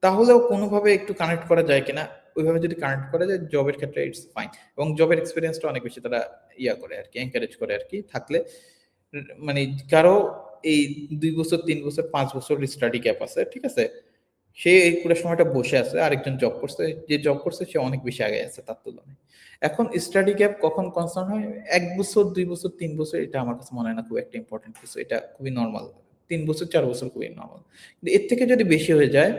তাহলেও কোনোভাবে একটু কানেক্ট করা যায় কিনা, ওইভাবে যদি কানেক্ট করা যায় জবের ক্ষেত্রে ইটস ফাইন। এবং জবের এক্সপেরিয়েন্সটা অনেক বেশি তারা করে আরকি, এনকারেজ করে আরকি থাকলে। মানে কারো এই ২ বছর, ৩ বছর, ৫ বছর স্টাডি গ্যাপ আছে, ঠিক আছে? সে এই পুরো সময়টা বসে আছে। আরেকজন জব করছে। যে জব করছে সে অনেক বেশি আগায় আছে তার তুলনায়। এখন স্টাডি গ্যাপ কখন কনসার্ন হয়? ১ বছর, ২ বছর, ৩ বছর, এটা আমার কাছে মনে হয় না খুব একটা ইম্পোর্টেন্ট কিছু। এটা খুবই নরমাল। ৩ বছর, ৪ বছর খুবই নরমাল। কিন্তু এর থেকে যদি বেশি হয়ে যায়,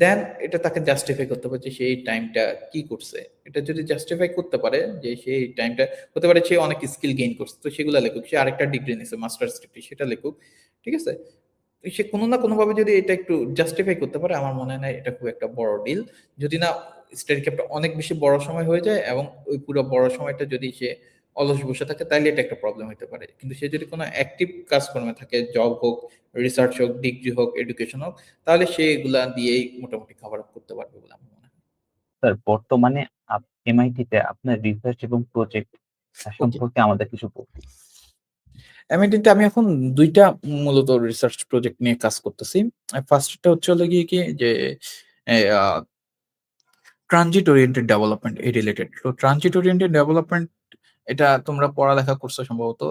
দেন এটা তাকে জাস্টিফাই করতে হবে যে সে এই টাইমটা কি করছে। এটা যদি জাস্টিফাই করতে পারে যে সে এই টাইমটা, হতে পারে সে অনেক স্কিল গেইন করছে, তো সেগুলো লেখুক। সে আরেকটা ডিগ্রি নিছে মাস্টার্স ডিগ্রি, সেটা লেখুক। ঠিক আছে? তো সে কোনো না কোনোভাবে যদি এটা একটু জাস্টিফাই করতে পারে, আমার মনে হয় না এটা খুব একটা বড় ডিল। যদি না স্টাডি ক্যাম্পটা অনেক বেশি বড় সময় হয়ে যায় এবং ওই পুরো বড় সময়টা যদি সে অলস বসে থাকে, তাইলে এটা একটা প্রবলেম হতে পারে। কিন্তু সে যদি কোনো অ্যাক্টিভ কাজকর্মে থাকে, জব হোক, রিসার্চ হোক, ডিগ্রি হোক, এডুকেশন হোক, তাহলে সে এগুলা দিয়েই মোটামুটি কভার আপ করতে পারবে বলে আমার মনে হয়। স্যার বর্তমানে এমআইটিতে আপনার রিসার্চ এবং প্রজেক্ট ওকে। সম্পর্কে আমাদের কিছু বলুন। এমআইটিতে আমি এখন ২ টা মূলত রিসার্চ প্রজেক্ট নিয়ে কাজ করতেছি। ফার্স্টটা হচ্ছে হলো গিয়ে কি যে এ আ ট্রানজিট ওরিয়েন্টেড ডেভেলপমেন্ট এই রিলেটেড। তো ট্রানজিট ওরিয়েন্টেড ডেভেলপমেন্ট এটা তোমরা পড়ালেখা করছো সম্ভবত।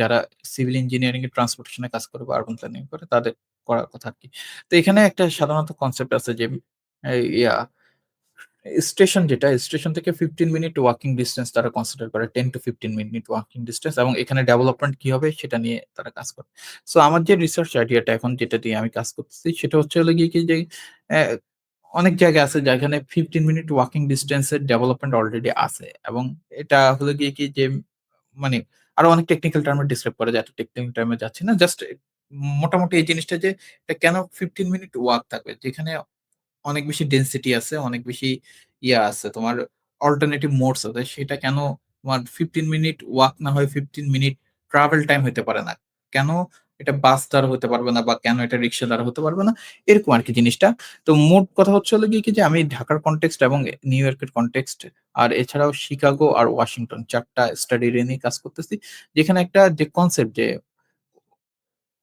যারা সিভিল ইঞ্জিনিয়ারিং এ ট্রান্সপোর্টেশন এ কাজ করে বা আরবান প্ল্যানিং করে তাদের করার কথা আরকি। তো এখানে একটা সাধারণত কনসেপ্ট আছে যে এই স্টেশন যেটা, স্টেশন থেকে 15 মিনিট ওয়াকিং ডিসট্যান্স তারা কনসিডার করে, 10 টু 15 মিনিট ওয়াকিং ডিসট্যান্স, এবং এখানে ডেভেলপমেন্ট কি হবে সেটা নিয়ে তারা কাজ করে। সো আমার যে রিসার্চ আইডিয়াটা এখন যেটা দিয়ে আমি কাজ করতেছি সেটা হচ্ছে হলো গিয়ে কি যে অ্যা অনেক জায়গা আছে যেখানে 15 মিনিট ওয়াকিং ডিসট্যান্স এর ডেভেলপমেন্ট অলরেডি আছে, এবং এটা হলো গিয়ে কি যে মানে আরো অনেক টেকনিক্যাল টার্ম এ ডিসক্রাইব করা যায়। এত টেকনিক্যাল টার্ম এ যাচ্ছি না। জাস্ট মোটামুটি এই জিনিসটা যে এটা কেন 15 মিনিট ওয়াক থাকবে? যেখানে অনেক বেশি ডেনসিটি আছে, অনেক বেশি আছে তোমার অল্টারনেটিভ মোডস আছে। সেটা কেন তোমার 15 মিনিট ওয়াক না হয়ে 15 মিনিট ট্রাভেল টাইম হইতে পারে না? কেন এটা বাস দ্বারা হতে পারবে না বা কেন এটা রিক্সা দ্বারা হতে পারবে না? এরকম আরকি জিনিসটা। তো মোট কথা হচ্ছে হলো গিয়ে কি যে আমি ঢাকার কনটেক্সট এবং নিউ ইয়র্কের কনটেক্সট আর এছাড়াও শিকাগো আর ওয়াশিংটন ৪ টা স্টাডি এরিয়া নিয়ে কাজ করতেছি। যেখানে একটা যে কনসেপ্ট যে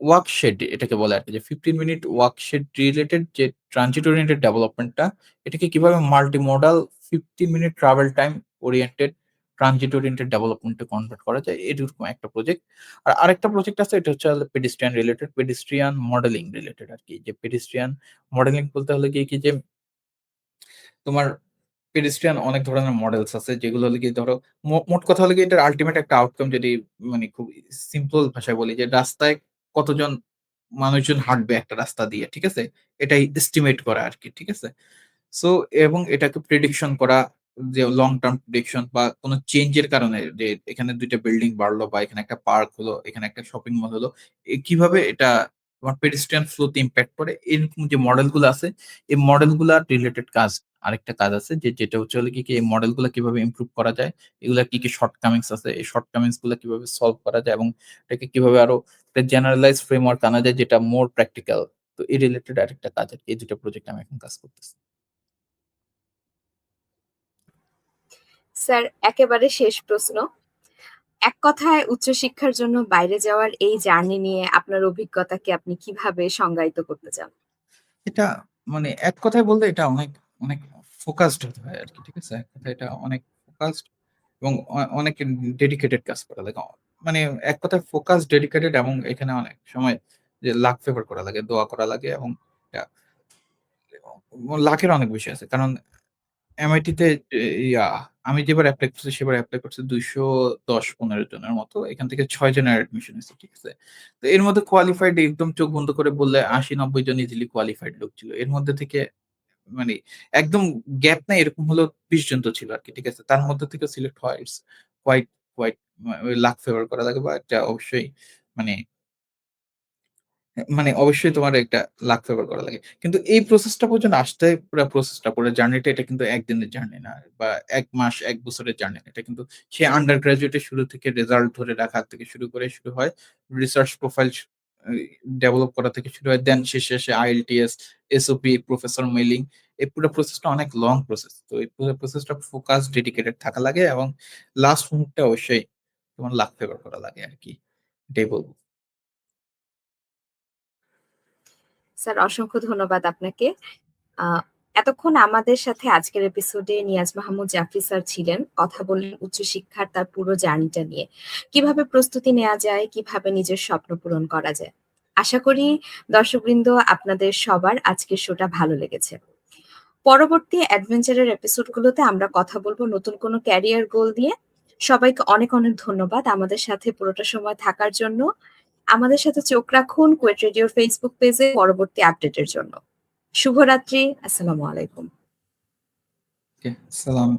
ওয়ার্কশেড এটাকে বলে আরকি, যে 15 মিনিট ওয়ার্কশেড রিলেটেড যে ট্রানজিট ওরিয়েন্টেড ডেভেলপমেন্টটা, এটাকে কিভাবে multimodal 15 minute travel time oriented transit oriented ডেভেলপমেন্টে কনভার্ট করা যায়, এরকম একটা প্রজেক্ট। আর আরেকটা প্রজেক্ট আছে, এটা হচ্ছে pedestrian related, pedestrian modelling related আরকি। যে পেডেস্ট্রিয়ান মডেলিং বলতে হলে কি যে তোমার পেডেস্ট্রিয়ান অনেক ধরনের মডেলস আছে যেগুলো হলো গিয়ে ধরো মোট কথা হলো গিয়ে এটার আল্টিমেট একটা আউটকাম যদি মানে খুব সিম্পল ভাষায় বলি, যে রাস্তায় কতজন মানুষজন হাঁটবে একটা রাস্তা দিয়ে, ঠিক আছে? এটাই এস্টিমেট করা আরকি, ঠিক আছে? সো এবং এটাকে প্রেডিকশন করা, যে লং টার্ম প্রেডিকশন বা কোন চেঞ্জ এর কারণে যে এখানে ২ টা বিল্ডিং বাড়লো বা এখানে একটা পার্ক হলো, এখানে একটা শপিং মল হলো। কিভাবে এটা তোমার পেডেস্ট্রিয়ান ফ্লো তে ইমপ্যাক্ট করে, এরকম যে মডেল গুলো আছে, এই মডেল গুলার রিলেটেড কাজ। আরেকটা কাজ আছে যেটা হচ্ছে হলো কি এই মডেল গুলা কিভাবে ইমপ্রুভ করা যায়, এগুলা কি শর্টকামিংস আছে, এই শর্টকামিংস গুলা কিভাবে সলভ করা যায় এবং এটাকে কিভাবে আরো একটা জেনারেলাইজ ফ্রেমওয়ার্ক আনা যায় যেটা মোর প্র্যাকটিক্যাল। তো এই রিলেটেড আরেকটা কাজ আরকি। এই ২ টা প্রজেক্ট আমি এখন কাজ করতেছি। স্যার, একেবারে শেষ প্রশ্ন। এক কথায় উচ্চশিক্ষার জন্য বাইরে যাওয়ার এই জার্নি নিয়ে আপনার অভিজ্ঞতাকে আপনি কিভাবে সংজ্ঞায়িত করতে চান? এটা মানে এক কথায় বললে এটা অনেক ফোকাসড হতে হয় আরকি। ঠিক আছে? এক কথায় এটা অনেক ফোকাসড এবং অনেক ডেডিকেটেড কাজ করা লাগে। মানে এক কথায় ফোকাস, ডেডিকেটেড, এবং এখানে অনেক সময় যে লাক ফেভার করা লাগে, দোয়া করা লাগে, এবং এটা লাকের অনেক বেশি আছে। কারণ এমআইটিতে এ ইয়া আমি যেবার এপ্লাই করছি সেবার এপ্লাই করছে ২১০-১৫ জনের মতো। এখান থেকে ৬ জনের অ্যাডমিশন হইছে। ঠিক আছে? তো এর মধ্যে কোয়ালিফাইড একদম চোখ বন্ধ করে বললে ৮০-৯০ জন ইজিলি কোয়ালিফাইড লোক ছিল। এর মধ্যে থেকে মানে একদম গ্যাপ নাই এরকম হলেও ২০ জন তো ছিল আরকি। ঠিক আছে? তার মধ্যে থেকে সিলেক্ট হওয়া it's quite quite luck favour করা লাগে বা একটা অবশ্যই মানে অবশ্যই তোমার একটা লাক ফেভার করা লাগে। কিন্তু এই প্রসেসটা পর্যন্ত আসতে পুরা প্রসেসটা, পুরা জার্নিটা, এটা কিন্তু একদিনের জার্নি না বা ১ মাস ১ বছরের জার্নি না। এটা কিন্তু সে আন্ডার গ্র্যাজুয়েট এর শুরু থেকে রেজাল্ট ধরে রাখা থেকে শুরু করে শুরু হয়। রিসার্চ প্রোফাইল ডেভেলপ করা থেকে শুরু হয়। দেন শেষে আসে IELTS, SOP, প্রফেসর মেইলিং। এই পুরো প্রসেসটা অনেক লং প্রসেস। তো এই পুরো প্রসেসটা ফোকাস, ডেডিকেটেড থাকা লাগে এবং লাস্ট মুহূর্তে অবশ্যই তোমার লাক ফেভার করা লাগে আরকি। এটাই বলব। স্যার, অসংখ্য ধন্যবাদ আপনাকে। আ এতক্ষণ আমাদের সাথে আজকের এপিসোডে নিয়াজ মাহমুদ জাফরি স্যার ছিলেন। কথা বললেন উচ্চশিক্ষার তার পুরো জার্নিটা নিয়ে। কিভাবে প্রস্তুতি নেয়া যায়, কিভাবে নিজের স্বপ্ন পূরণ করা যায়। আশা করি দর্শকবৃন্দ আপনাদের সবার আজকের শোটা ভালো লেগেছে। পরবর্তী অ্যাডভেঞ্চারের এপিসোডগুলোতে আমরা কথা বলব নতুন কোনো ক্যারিয়ার গোল নিয়ে। সবাইকে অনেক ধন্যবাদ আমাদের সাথে পুরোটা সময় থাকার জন্য। আমাদের সাথে চোখ রাখুন কুয়েট রেডিওর ফেসবুক পেজে পরবর্তী আপডেটের জন্য। শুভরাত্রি। আসসালামু আলাইকুম। ওকে, সালাম।